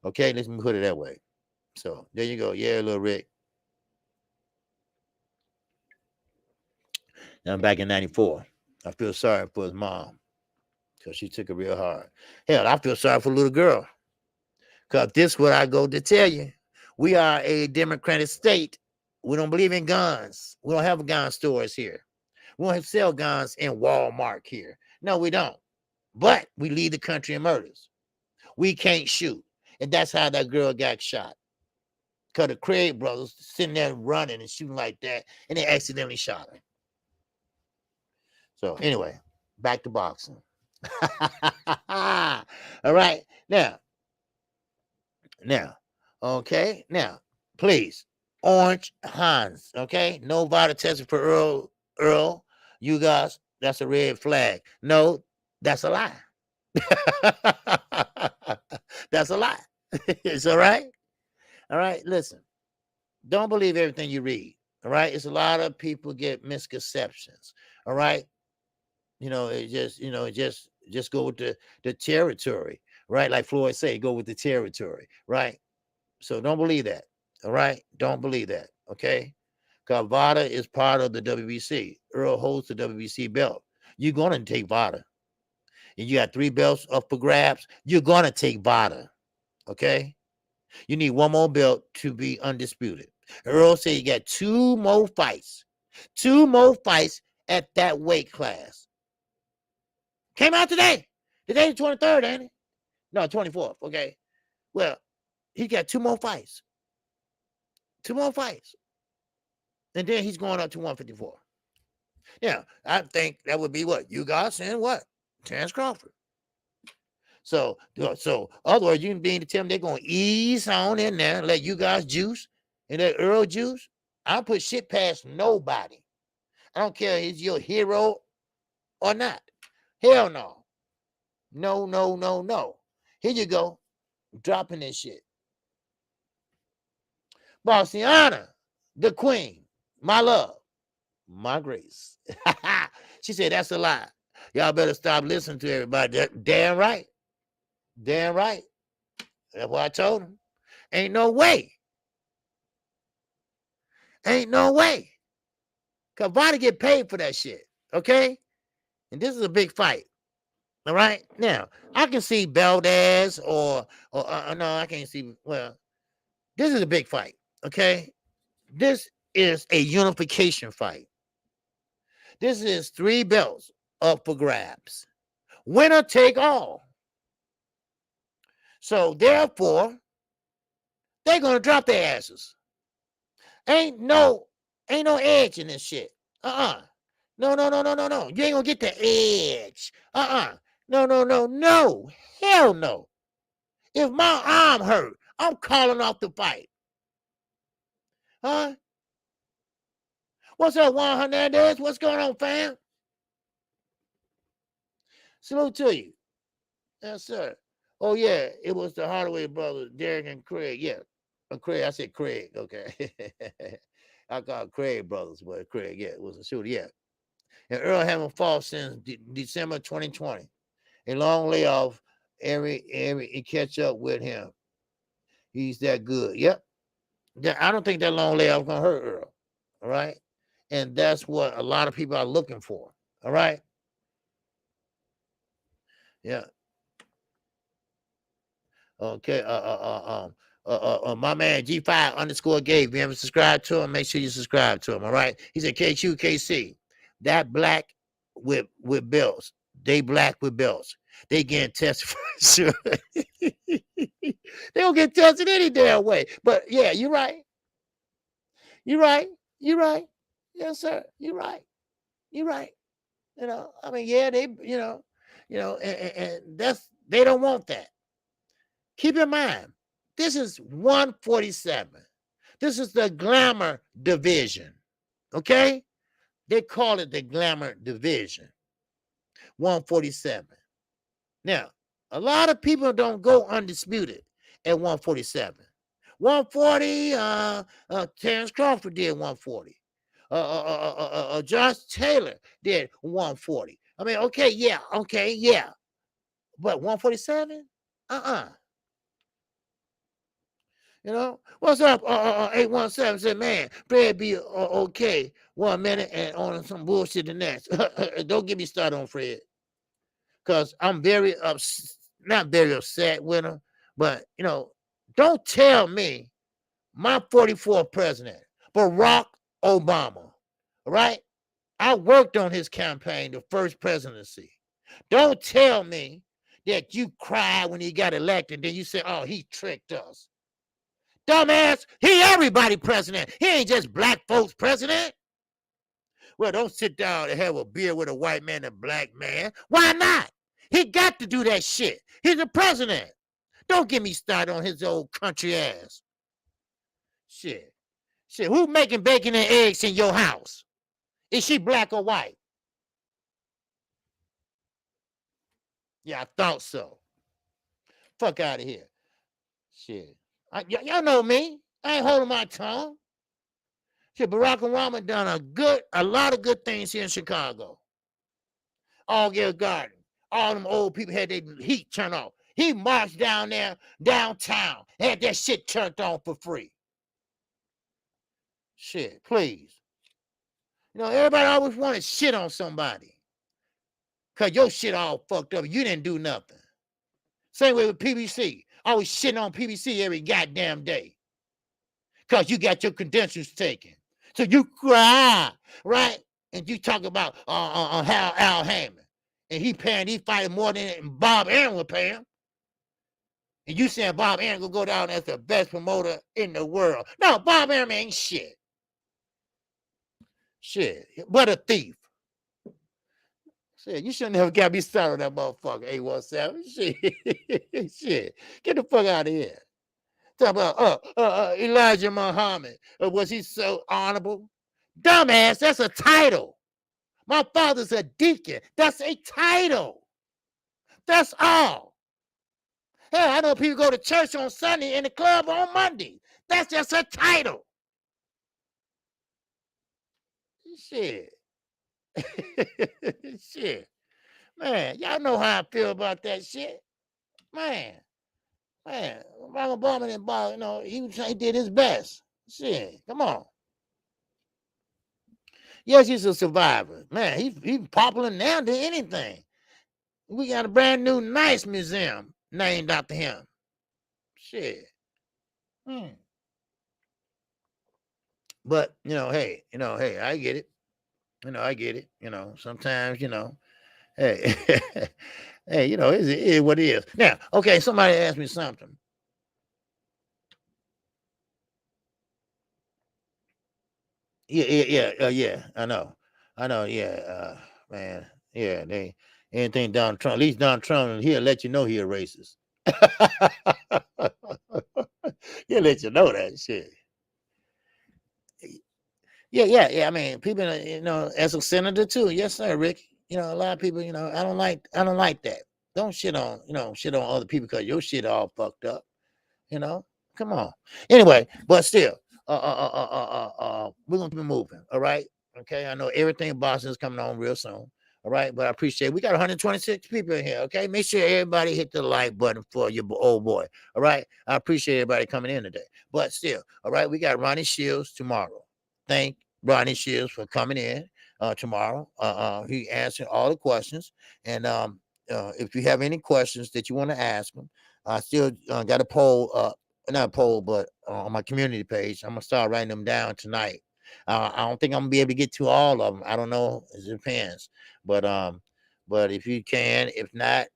Okay, let's put it that way. So, there you go. Yeah, Lil Rick. Now, I'm back in 94. I feel sorry for his mom, because she took it real hard. Hell, I feel sorry for the little girl, because this is what I go to tell you. We are a democratic state. We don't believe in guns. We don't have gun stores here. We don't sell guns in Walmart here. No, we don't. But we lead the country in murders. We can't shoot. And that's how that girl got shot. Because the Craig brothers sitting there running and shooting like that, and they accidentally shot her. So anyway, back to boxing. All right. Now, okay. Now, please, Orange Hans, okay? No vital testing for Earl. You guys, that's a red flag. No, that's a lie. That's a lie. It's all right. All right. Listen, don't believe everything you read. All right. It's a lot of people get misconceptions. All right. Just go with the territory. Right. Like Floyd said, go with the territory. Right. So don't believe that. All right. Don't believe that. Okay. Because VADA is part of the WBC. Earl holds the WBC belt. You're going to take VADA. And you got 3 belts up for grabs. You're going to take VADA. Okay? You need 1 more belt to be undisputed. Earl said you got 2 more fights. 2 more fights at that weight class. Came out today. Today's the 23rd, ain't it? No, 24th. Okay. Well, he got 2 more fights. 2 more fights. And then he's going up to 154. Yeah, I think that would be what? You guys and what? Terrence Crawford. So otherwise, you can be to tell them they're going to ease on in there and let you guys juice and let Earl juice. I don't put shit past nobody. I don't care if he's your hero or not. Hell no. No. Here you go. Dropping this shit. Bossiana, the queen, my love, my grace. She said, that's a lie. Y'all better stop listening to everybody. Damn right. Damn right. That's what I told him. Ain't no way. Ain't no way. Because Vada get paid for that shit. Okay? And this is a big fight. All right? Now, I can see Valdez or no, I can't see. Well, this is a big fight. Okay? This is a unification fight. This is 3 belts up for grabs. Winner take all. So therefore, they're gonna drop their asses. Ain't no edge in this shit. No. You ain't gonna get the edge. No. Hell no. If my arm hurt, I'm calling off the fight. Huh? What's up, Juan Hernandez? What's going on, fam? Salute to you. Yes, sir. Oh, yeah, it was the Hardaway brothers, Derek and Craig. Yeah, Craig. I said Craig. Okay. I call Craig brothers, but Craig, yeah, it was a shooter. Yeah. And Earl haven't fought since December 2020. A long layoff. Every catch up with him. He's that good. Yep. I don't think that long layoff gonna hurt Earl. All right. And that's what a lot of people are looking for. All right. Yeah. Okay. My man G5_Gabe. If you haven't subscribed to him, make sure you subscribe to him. All right. He said KQKC. That black with belts. They black with belts. They getting tested for sure. They don't get tested any damn way. But yeah, you're right. You're right. You're right. Yes, sir. You're right. You're right. You know, I mean, yeah, they, and that's, they don't want that. Keep in mind, this is 147. This is the glamour division. Okay? They call it the glamour division. 147. Now, a lot of people don't go undisputed at 147. 140, Terrence Crawford did 140. Josh Taylor did 140. I mean, okay, yeah. But 147? You know, what's up? 817 said, man, Fred be okay 1 minute and on some bullshit the next. Don't get me started on Fred. Because I'm not very upset with him, but, don't tell me my 44th president, Barack Obama, all right? I worked on his campaign, the first presidency. Don't tell me that you cried when he got elected, then you say, oh, he tricked us. Dumbass, he everybody president. He ain't just black folks president. Well, don't sit down and have a beer with a white man and a black man. Why not? He got to do that shit. He's the president. Don't get me started on his old country ass. Shit. Who making bacon and eggs in your house? Is she black or white? Yeah, I thought so. Fuck out of here. Shit. Y'all know me. I ain't holding my tongue. Shit, Barack Obama done a lot of good things here in Chicago. Allgate Garden. All them old people had their heat turned off. He marched down there, downtown, had that shit turned on for free. Shit, please. Everybody always wanted shit on somebody. Because your shit all fucked up. You didn't do nothing. Same way with PBC. Always shitting on PBC every goddamn day. Because you got your credentials taken. So you cry, right? And you talk about Al Hammond. And he fighting more than Bob Aaron would pay him. And you saying Bob Aaron will go down as the best promoter in the world. No, Bob Aaron ain't shit. Shit, but a thief. Shit, you shouldn't have got me started on that motherfucker, 817. Shit, get the fuck out of here. Talk about Elijah Muhammad. Was he so honorable? Dumbass, that's a title. My father's a deacon. That's a title. That's all. Hell, I know people go to church on Sunday and the club on Monday. That's just a title. Shit. Shit. Man, y'all know how I feel about that shit. Man, Barack Obama didn't bother, he did his best. Shit, come on. Yes, he's a survivor. Man, he's popular now than anything. We got a brand new nice museum named after him. Shit. But, hey, I get it. I get it. Sometimes, hey, hey, it is what it is. Now, okay, somebody asked me something. Yeah. I know, yeah, man. Yeah, anything Donald Trump, at least Donald Trump, he'll let you know he a racist. He'll let you know that shit. Yeah. I mean, people, as a senator too. Yes, sir, Rick. A lot of people, I don't like that. Don't shit on other people because your shit all fucked up. Come on. Anyway, but still, we're gonna keep moving. All right. Okay, I know everything in Boston is coming on real soon. All right, but I appreciate it. We got 126 people in here. Okay, make sure everybody hit the like button for your old boy. All right, I appreciate everybody coming in today. But still, all right, we got Ronnie Shields tomorrow. Thank Ronnie Shields for coming in tomorrow. He answered all the questions, and if you have any questions that you want to ask him, I still got a poll up, not a poll, but on my community page. I'm gonna start writing them down tonight. I don't think I'm gonna be able to get to all of them. I don't know. It depends. But if you can, if not,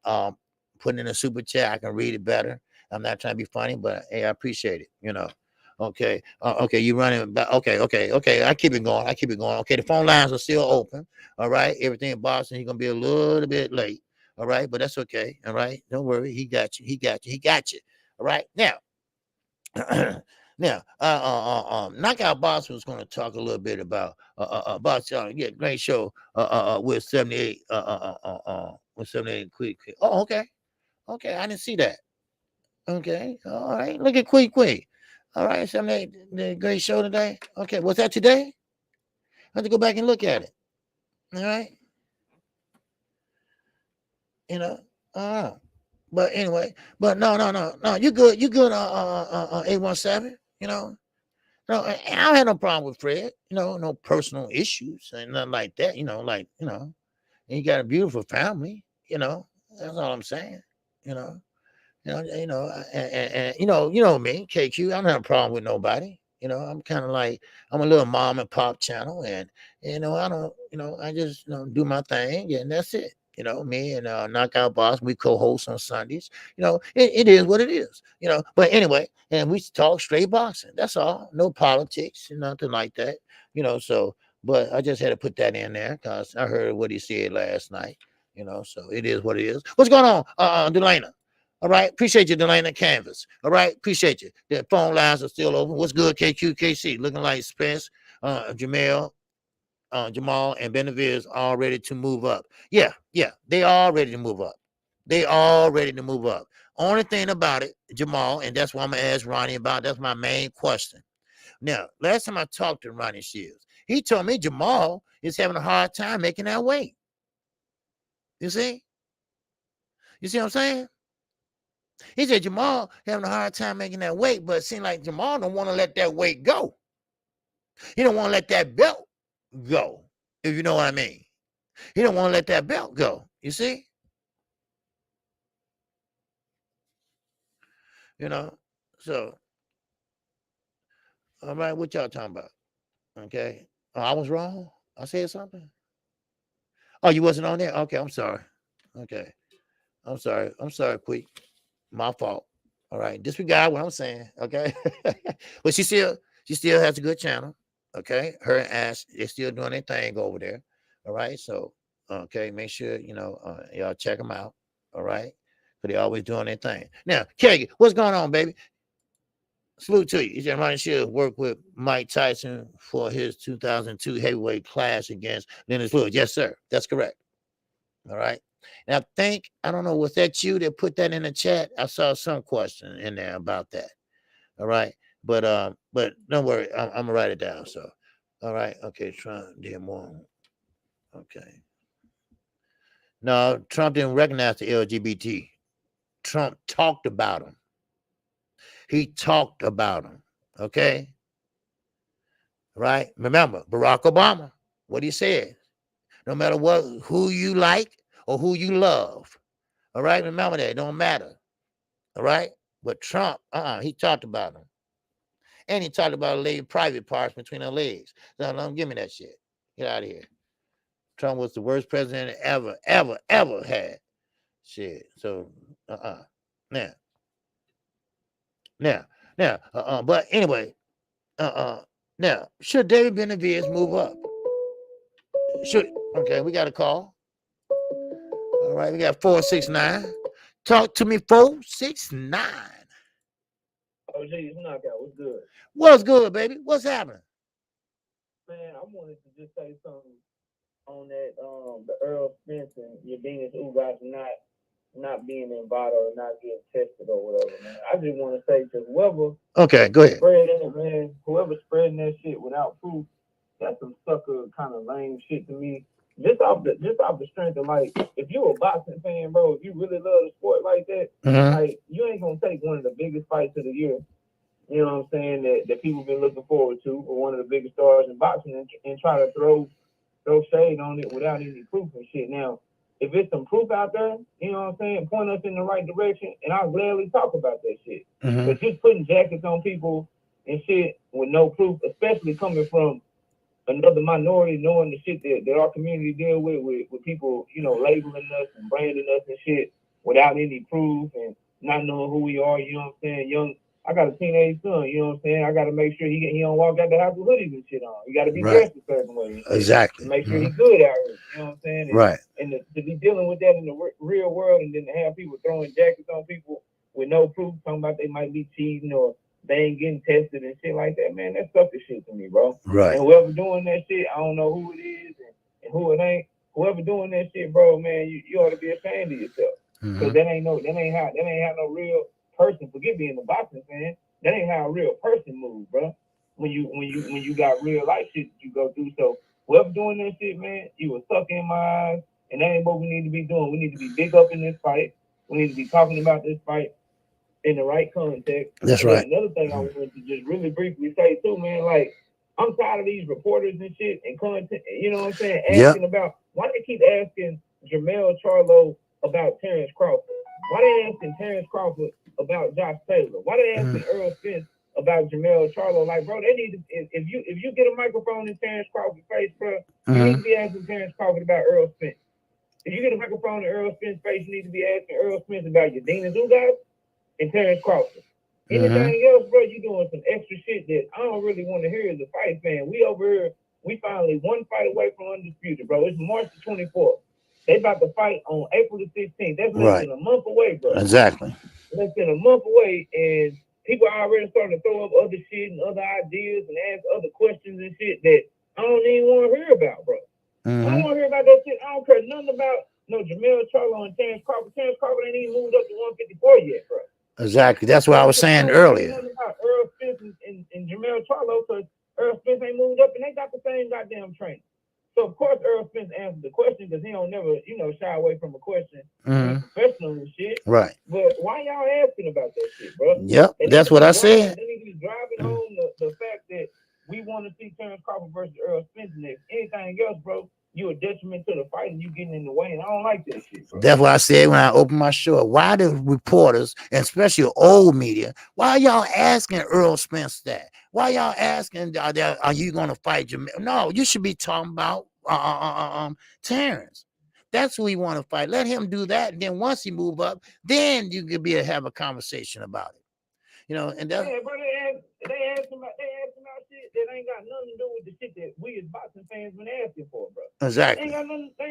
put in a super chat. I can read it better. I'm not trying to be funny, but hey, I appreciate it. You know. Okay. Okay. You running back. Okay. I keep it going. Okay. The phone lines are still open. All right. Everything in Boston, he's gonna be a little bit late. All right, but that's okay. All right. Don't worry. He got you. All right. Now. Now, Knockout Boss was going to talk a little bit about great show with 78 with 78 quick. Oh, okay, I didn't see that. Okay, all right, look at quick. All right, 78, the great show today. Okay, was that today? I have to go back and look at it. All right, you know, but anyway, but no, you good, 817, you know. No, I don't have no problem with Fred. You know, no personal issues and nothing like that. You know, and he got a beautiful family. You know, that's all I'm saying. You know, and you know me, KQ. I don't have a problem with nobody. You know, I'm kind of like I'm a little mom and pop channel, and I don't, I just do my thing, and that's it. You know, me and Knockout Boss, we co-host on Sundays. You know, it is what it is. You know, but anyway, and we talk straight boxing. That's all. No politics and nothing like that. You know, so but I just had to put that in there because I heard what he said last night. You know, so it is what it is. What's going on, Delana? All right, appreciate you, Delana Canvas. All right, appreciate you. The phone lines are still open. What's good, KQKC? Looking like Spence, Jamal, and Benavides all ready to move up. Yeah, they all ready to move up. Only thing about it, Jamal, and that's what I'm gonna ask Ronnie about. That's my main question. Now, last time I talked to Ronnie Shields, he told me Jamal is having a hard time making that weight. You see what I'm saying? He said Jamal having a hard time making that weight, but it seems like Jamal don't want to let that weight go. He don't want to let that belt go, if you know what I mean. He don't want to let that belt go. You see? You know? So, all right, what y'all talking about? Okay. Oh, I was wrong? I said something? Oh, you wasn't on there? Okay, I'm sorry. Okay. I'm sorry, Quick. My fault. All right. Disregard what I'm saying. Okay. But she still has a good channel. Okay. Her and Ash, they're still doing their thing over there. All right. So, okay, make sure, y'all check them out. All right. But they're always doing their thing. Now, Keggy, what's going on, baby? Salute to you. He said Ronnie Shields worked with Mike Tyson for his 2002 heavyweight clash against Leonard Lewis. Yes, sir. That's correct. All right. And I don't know, was that you that put that in the chat? I saw some question in there about that. All right. But don't worry, I'm gonna write it down. So, all right, okay, Trump did more. Okay. No, Trump didn't recognize the LGBT. Trump talked about them. He talked about them. Okay. Right. Remember, Barack Obama, what he said. No matter who you like or who you love. All right. Remember that. It don't matter. All right. But Trump, he talked about them. And he talked about lady private parts between her legs. So don't give me that shit. Get out of here. Trump was the worst president ever had. Shit. So, Now, but anyway, now, should David Benavides move up? Okay, we got a call. All right, we got 469. Talk to me, 469. Oh, geez, Knockout, what's good? What's good, baby? What's happening? Man, I wanted to just say something on that, the Earl Spence and Yadina's Ugas not being invited or not getting tested or whatever, man. I just want to say, because whoever go ahead. Spreading it, man, whoever spreading that shit without proof, that's some sucker kind of lame shit to me. Just off the strength of like, if you a boxing fan, bro, if you really love the sport like that, like you ain't gonna take one of the biggest fights of the year. You know what I'm saying? That people been looking forward to, or one of the biggest stars in boxing, and try to throw shade on it without any proof and shit. Now, if it's some proof out there, you know what I'm saying, point us in the right direction, and I'll gladly talk about that shit. But just putting jackets on people and shit with no proof, especially coming from another minority, knowing the shit that our community deal with people, you know, labeling us and branding us and shit without any proof and not knowing who we are, you know what I'm saying? Young, I got a teenage son, you know what I'm saying? I got to make sure he don't walk out the house with hoodies and shit on. You got to be dressed a certain way. Exactly. Make sure he's good out here, you know what I'm saying? Right. And to be dealing with that in the real world, and then to have people throwing jackets on people with no proof, talking about they might be cheating or they ain't getting tested and shit like that, man, that's sucker shit to me, bro. Right. And whoever doing that shit, I don't know who it is and who it ain't. Whoever doing that shit, bro, man, you ought to be ashamed of yourself. Because that ain't how no real person. Forget being a boxing fan. That ain't how a real person moves, bro. When you got real life shit that you go through. So whoever doing that shit, man, you a sucker in my eyes, and that ain't what we need to be doing. We need to be big up in this fight. We need to be talking about this fight in the right context. That's right. Another thing I wanted to just really briefly say too, man, like I'm tired of these reporters and shit and content, you know what I'm saying, asking about why they keep asking Jermell Charlo about Terrence Crawford. Why they asking Terrence Crawford about Josh Taylor? Why they asking Earl Spence about Jermell Charlo? Like, bro, they need to, if you get a microphone in Terrence Crawford's face, bro, you need to be asking Terrence Crawford about Earl Spence. If you get a microphone in Earl Spence's face, you need to be asking Earl Spence about your Dina Zugas and Terrence Crawford. Anything else, bro, you doing some extra shit that I don't really want to hear as a fight fan. We over here, we finally one fight away from undisputed, bro. It's March the 24th. They about to fight on April the 16th. That's less than a month away, bro. Exactly. Less than a month away, and people are already starting to throw up other shit and other ideas and ask other questions and shit that I don't even want to hear about, bro. I don't want to hear about that shit. I don't care nothing about no Jermell Charlo and Terrence Crawford. Terrence Crawford ain't even moved up to 154 yet, bro. Exactly. That's what I was saying earlier. About Earl Spence and Jermell Charlo, because Earl Spence ain't moved up and they got the same goddamn training. So of course Earl Spence answered the question because he don't never, you know, shy away from a question. He's professional and shit. Right. But why y'all asking about that shit, bro? Yep. That's what I said. They need to be driving home the fact that we want to see Terrence Crawford versus Earl Spence next. Anything else, bro, you a detriment to the fight and you getting in the way, and I don't like that shit, bro. That's what I said when I opened my show. Why the reporters, and especially old media, why y'all asking Earl Spence that? Why y'all asking, are you going to fight Jermell? No, you should be talking about Terrence. That's who we want to fight. Let him do that, and then once he move up, then you could have a conversation about it. You know, and that's bro, they ask about shit that ain't got nothing to do with the shit that we as boxing fans been asking for, bro. Exactly. They ain't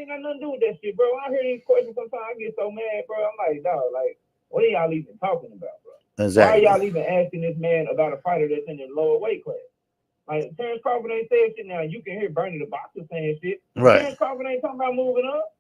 got nothing to do with that shit, bro. I hear these questions sometimes, I get so mad, bro. I'm like, dog, like, what are y'all even talking about, bro? Exactly. Why are y'all even asking this man about a fighter that's in the lower weight class? Like, Terrence Crawford ain't saying shit now. You can hear Bernie the boxer saying shit. Right. Terrence Crawford ain't talking about moving up.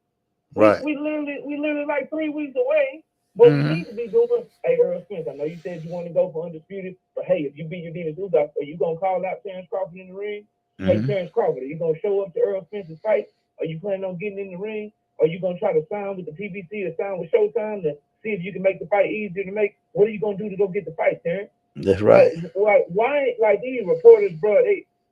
Right. We literally like 3 weeks away. What we need to be doing, hey, Earl Spence, I know you said you want to go for undisputed, but hey, if you beat your Dina Zugas, are you going to call out Terrence Crawford in the ring? Hey, Terrence Crawford, are you going to show up to Earl Spence's fight? Are you planning on getting in the ring? Are you going to try to sign with the PBC or sign with Showtime to see if you can make the fight easier to make? What are you going to do to go get the fight, Terrence? That's right. Why, like these reporters, bro,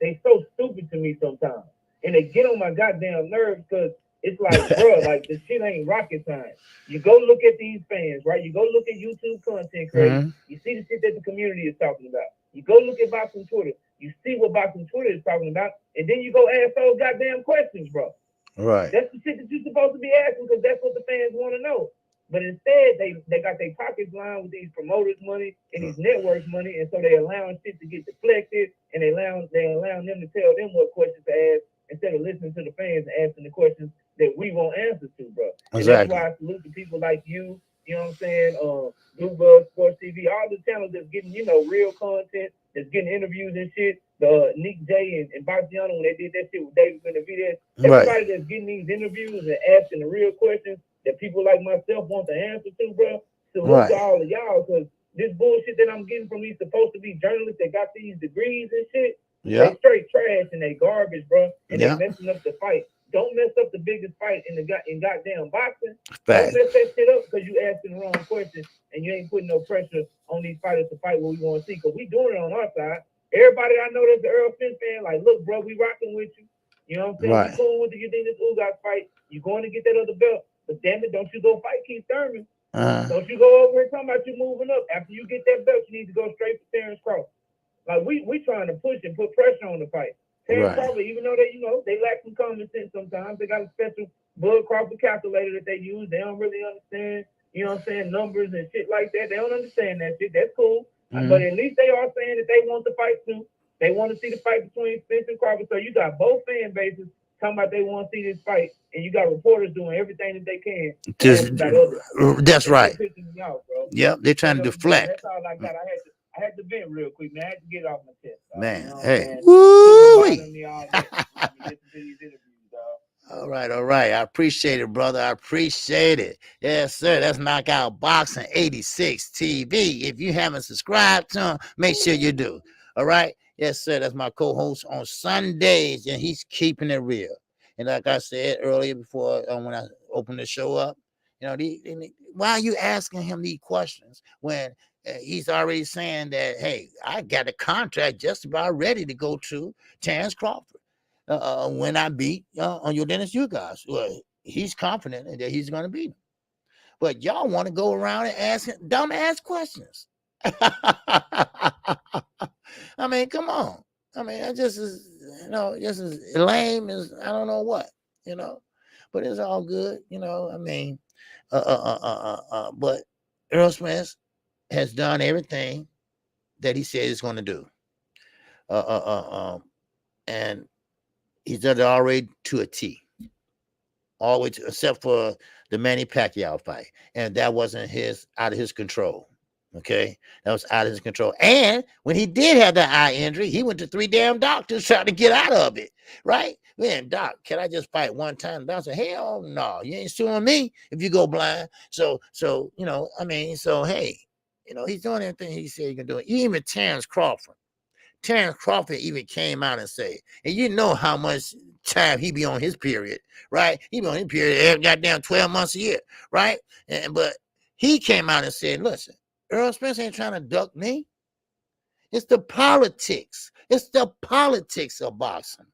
they so stupid to me sometimes. And they get on my goddamn nerves because it's like, bro, like the shit ain't rocket science. You go look at these fans, right? You go look at YouTube content creators. You see the shit that the community is talking about. You go look at boxing Twitter. You see what boxing Twitter is talking about, and then you go ask those goddamn questions, bro. Right. That's the shit that you're supposed to be asking because that's what the fans want to know. But instead, they got their pockets lined with these promoters' money and these networks' money, and so they allowing shit to get deflected, and they allowing them to tell them what questions to ask instead of listening to the fans and asking the questions that we want answers to, bro. And that's why I salute the people like you know what I'm saying, Blue Buzz, Sports TV, all the channels that's getting, you know, real content, that's getting interviews and shit. The Nick J and Bastiano, when they did that shit with David Benavidez, everybody that's getting these interviews and asking the real questions that people like myself want the answer to, bro. Salute to all of y'all, because this bullshit that I'm getting from these supposed to be journalists that got these degrees and shit, Yeah. They straight trash and they garbage, bro. And Yeah. they messing up the fight. Don't mess up the biggest fight in goddamn boxing. Fact. Don't mess that shit up because you asking the wrong question and you ain't putting no pressure on these fighters to fight what we want to see. Because we doing it on our side. Everybody I know that's an Earl Spence fan, like, look, bro, we rocking with you. You know what I'm saying? Right. We cool with you. Think this Ugas fight? You going to get that other belt? But damn it, don't you go fight Keith Thurman. Don't you go over here talking about you moving up. After you get that belt, you need to go straight for Terrence Crawford. Like we trying to push and put pressure on the fight. Terrence Crawford, even though they lack some common sense sometimes, they got a special Bud Crawford calculator that they use. They don't really understand, you know what I'm saying, numbers and shit like that. They don't understand that shit. That's cool. But at least they are saying that they want the fight too. They want to see the fight between Spence and Crawford. So you got both fan bases talking about they want to see this fight, and you got reporters doing everything that they can. That's right. Me off, bro. Yep, they're trying to deflect. That's all I got. I had to vent real quick, man. I had to get it off my chest. Man, you know hey. All right. I appreciate it, brother. I appreciate it. Yes, sir. That's Knockout Boxing 86 TV. If you haven't subscribed to him, make sure you do. All right. Yes, sir. That's my co-host on Sundays, and he's keeping it real. And like I said earlier before, when I opened the show up, why are you asking him these questions when he's already saying that, hey, I got a contract just about ready to go to Terrence Crawford when I beat on your Dennis Ugas. Well, he's confident that he's going to beat him. But y'all want to go around and ask him dumb-ass questions. I mean, come on. I mean, that just is, just as lame as I don't know what, but it's all good, I mean, but Earl Spence has done everything that he said he's going to do. And he's done it already to a T. Always, except for the Manny Pacquiao fight. And that wasn't out of his control. Okay, that was out of his control. And when he did have that eye injury, he went to 3 damn doctors trying to get out of it. Right? Man, doc, can I just fight one time? The doctor said, hell no, you ain't suing me if you go blind. So hey, he's doing everything he said he can do. Even Terrence Crawford even came out and said, and you know how much time he be on his period, right? He be on his period every goddamn 12 months a year, right? But he came out and said, listen, Earl Spence ain't trying to duck me. It's the politics. It's the politics of boxing.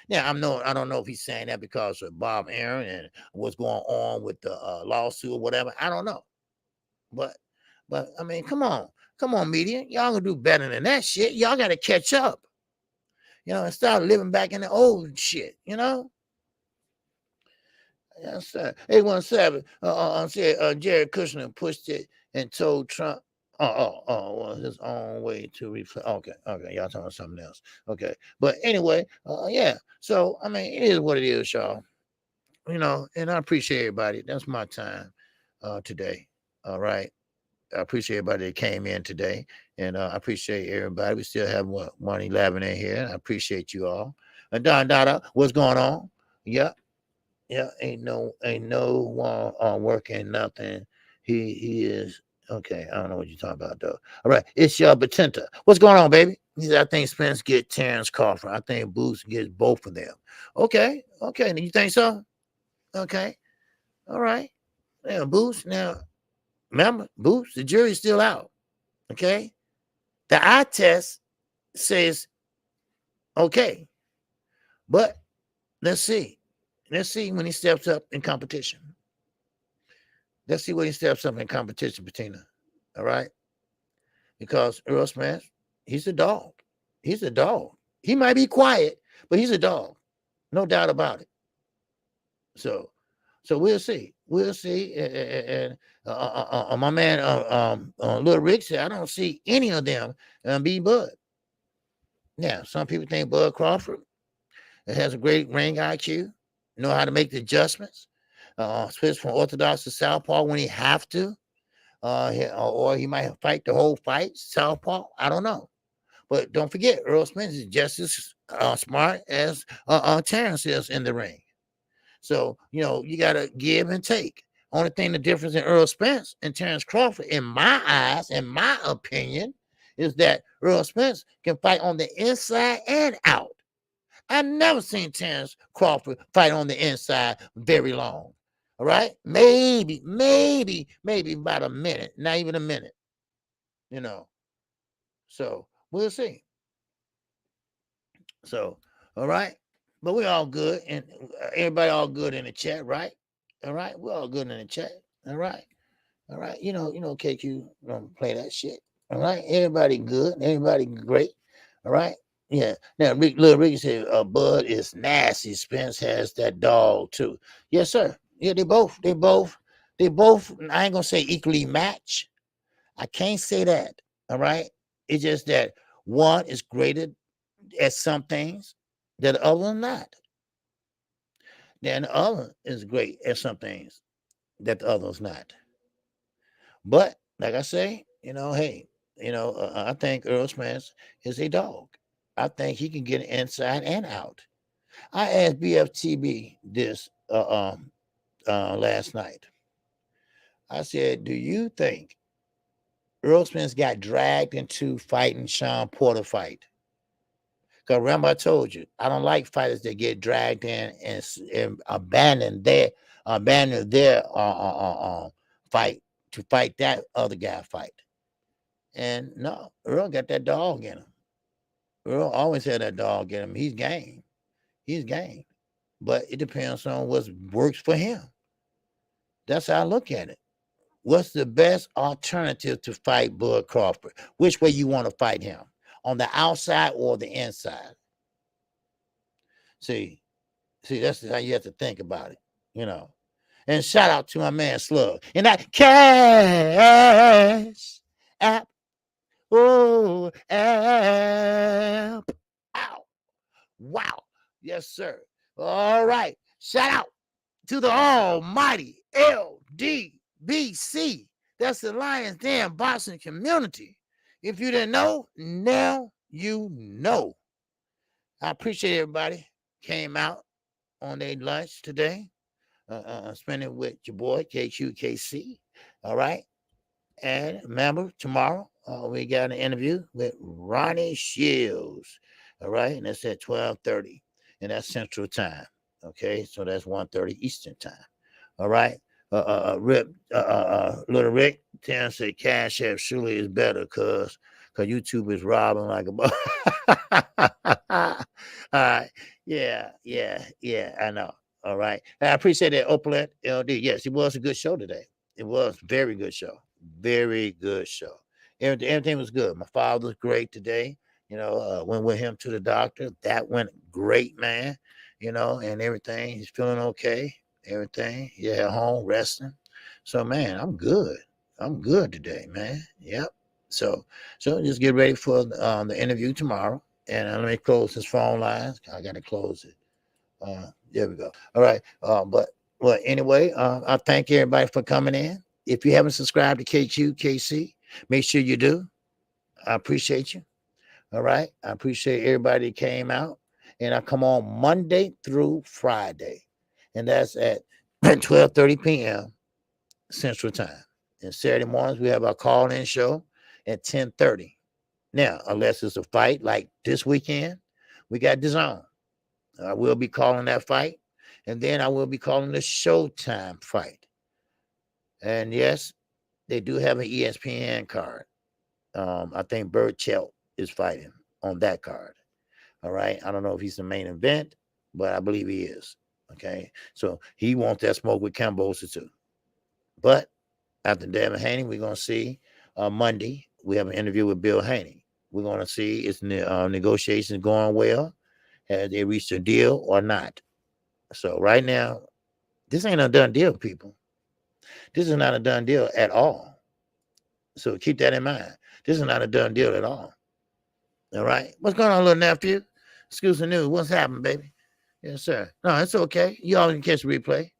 Now, I don't know if he's saying that because of Bob Aaron and what's going on with the lawsuit or whatever. I don't know. But I mean, come on, media. Y'all gonna do better than that shit. Y'all got to catch up. And start living back in the old shit. Yes, sir. 817 said Jared Kushner pushed it and told Trump, well, his own way to reflect. Okay, y'all talking about something else. Okay, but anyway, yeah. So I mean, it is what it is, y'all. And I appreciate everybody. That's my time today. All right, I appreciate everybody that came in today, and I appreciate everybody. We still have 111 in here. I appreciate you all. And Don Dada, what's going on? Yeah, ain't no one working nothing. He is okay. I don't know what you're talking about though. All right, it's your Batenta. What's going on, baby? He said, I think Spence get Terrence Crawford. I think Boots gets both of them. Okay. You think so? Okay. All right. Now, Boots. Now, remember, Boots. The jury's still out. Okay. The eye test says okay, but let's see. Let's see when he steps up in competition. Let's see when he steps up in competition, Bettina. All right? Because Earl Spence, he's a dog. He's a dog. He might be quiet, but he's a dog. No doubt about it. So we'll see. We'll see. And my man, Little Rick said, I don't see any of them be Bud. Now, some people think Bud Crawford has a great ring IQ, know how to make the adjustments, switch from orthodox to southpaw when he have to, or he might fight the whole fight southpaw. I don't know, but don't forget, Earl Spence is just as smart as Terrence is in the ring. So you gotta give and take. Only thing the difference in Earl Spence and Terrence Crawford, in my eyes, in my opinion, is that Earl Spence can fight on the inside and out. I never seen Terrence Crawford fight on the inside very long. All right, maybe about a minute, not even a minute. You know, so we'll see. So, all right, but we all good, and everybody all good in the chat, right? All right, we're all good in the chat. All right. You know, KQ don't play that shit. All right, everybody good, everybody great. All right, yeah. Now, little Ricky said, "Bud is nasty. Spence has that dog too." Yes, sir. Yeah, they both. I ain't gonna say equally match. I can't say that. All right. It's just that one is greater at some things that the other is not. Then the other is great at some things that the other is not. But like I say, hey, I think Earl Spence is a dog. I think he can get inside and out. I asked BFTB this last night. I said, "Do you think Earl Spence got dragged into fighting Sean Porter fight?" Because remember, I told you I don't like fighters that get dragged in and abandon their fight to fight that other guy fight. And no, Earl got that dog in him. Earl always had that dog in him. He's game. But it depends on what works for him. That's how I look at it. What's the best alternative to fight Bud Crawford? Which way you want to fight him? On the outside or the inside? See, that's how you have to think about it, And shout out to my man Slug. And that Cash App. Oh, app. Ow. Wow. Yes, sir. All right. Shout out to the almighty LDBC. That's the Lions Den boxing community. If you didn't know, now you know. I appreciate everybody came out on their lunch today. Spending with your boy, KQKC. All right. And remember, tomorrow, we got an interview with Ronnie Shields. All right. And that's at 12:30. And that's Central Time. Okay. So that's 1:30 Eastern Time. All right. Little Rick, Terrence said Cash App surely is better because YouTube is robbing like a all right. Yeah, I know. All right. I appreciate that, Opalette LD. Yes, it was a good show today. It was a very good show. Very good show. Everything was good. My father was great today. Went with him to the doctor. That went great, man. And everything. He's feeling okay. Everything. Yeah, home resting. So, man, I'm good. I'm good today, man. Yep. So just get ready for the interview tomorrow. And let me close this phone lines. I got to close it. There we go. All right. But anyway, I thank everybody for coming in. If you haven't subscribed to KQKC, make sure you do. I appreciate you. All right. I appreciate everybody that came out. And I come on Monday through Friday. And that's at 12:30 p.m. Central Time. And Saturday mornings, we have our call-in show at 10:30. Now, unless it's a fight like this weekend, we got DUPONT. I will be calling that fight. And then I will be calling the Showtime fight. And yes, they do have an ESPN card. I think Bert Chelt is fighting on that card. All right. I don't know if he's the main event, but I believe he is. Okay. So he wants that smoke with Cambosos too. But after Devin Haney, we're going to see Monday. We have an interview with Bill Haney. We're going to see is negotiations going well. Have they reached a deal or not? So right now, this ain't a done deal, people. This is not a done deal at all. So keep that in mind. This is not a done deal at all. All right. What's going on, little nephew? Excuse the news. What's happening, baby? Yes, sir. No, it's okay. You all can catch the replay.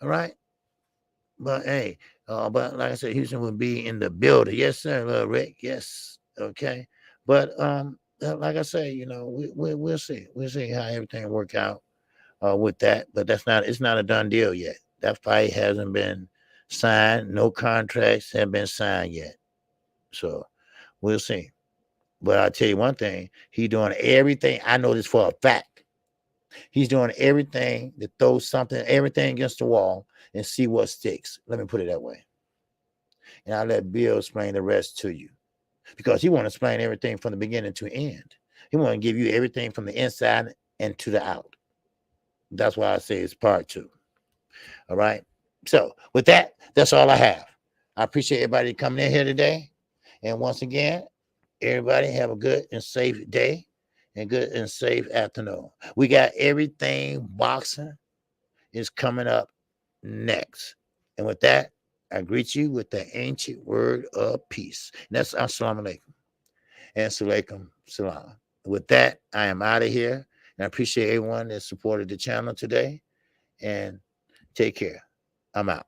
All right. But hey, but like I said, Houston will be in the building. Yes, sir, little Rick. Yes. Okay. But like I say, we'll see. We'll see how everything work out with that. But it's not a done deal yet. That fight hasn't been signed. No contracts have been signed yet. So We'll see. But I'll tell you one thing, he's doing everything. I know this for a fact. He's doing everything to throw everything against the wall and see what sticks. Let me put it that way. And I'll let Bill explain the rest to you. Because he want to explain everything from the beginning to end. He want to give you everything from the inside and to the out. That's why I say it's part 2. All right. So with that, that's all I have. I appreciate everybody coming in here today. And once again, everybody have a good and safe day and good and safe afternoon. We got everything boxing is coming up next. And with that, I greet you with the ancient word of peace. And that's assalamu alaikum and salaikum salam. With that, I am out of here. And I appreciate everyone that supported the channel today. And take care. I'm out.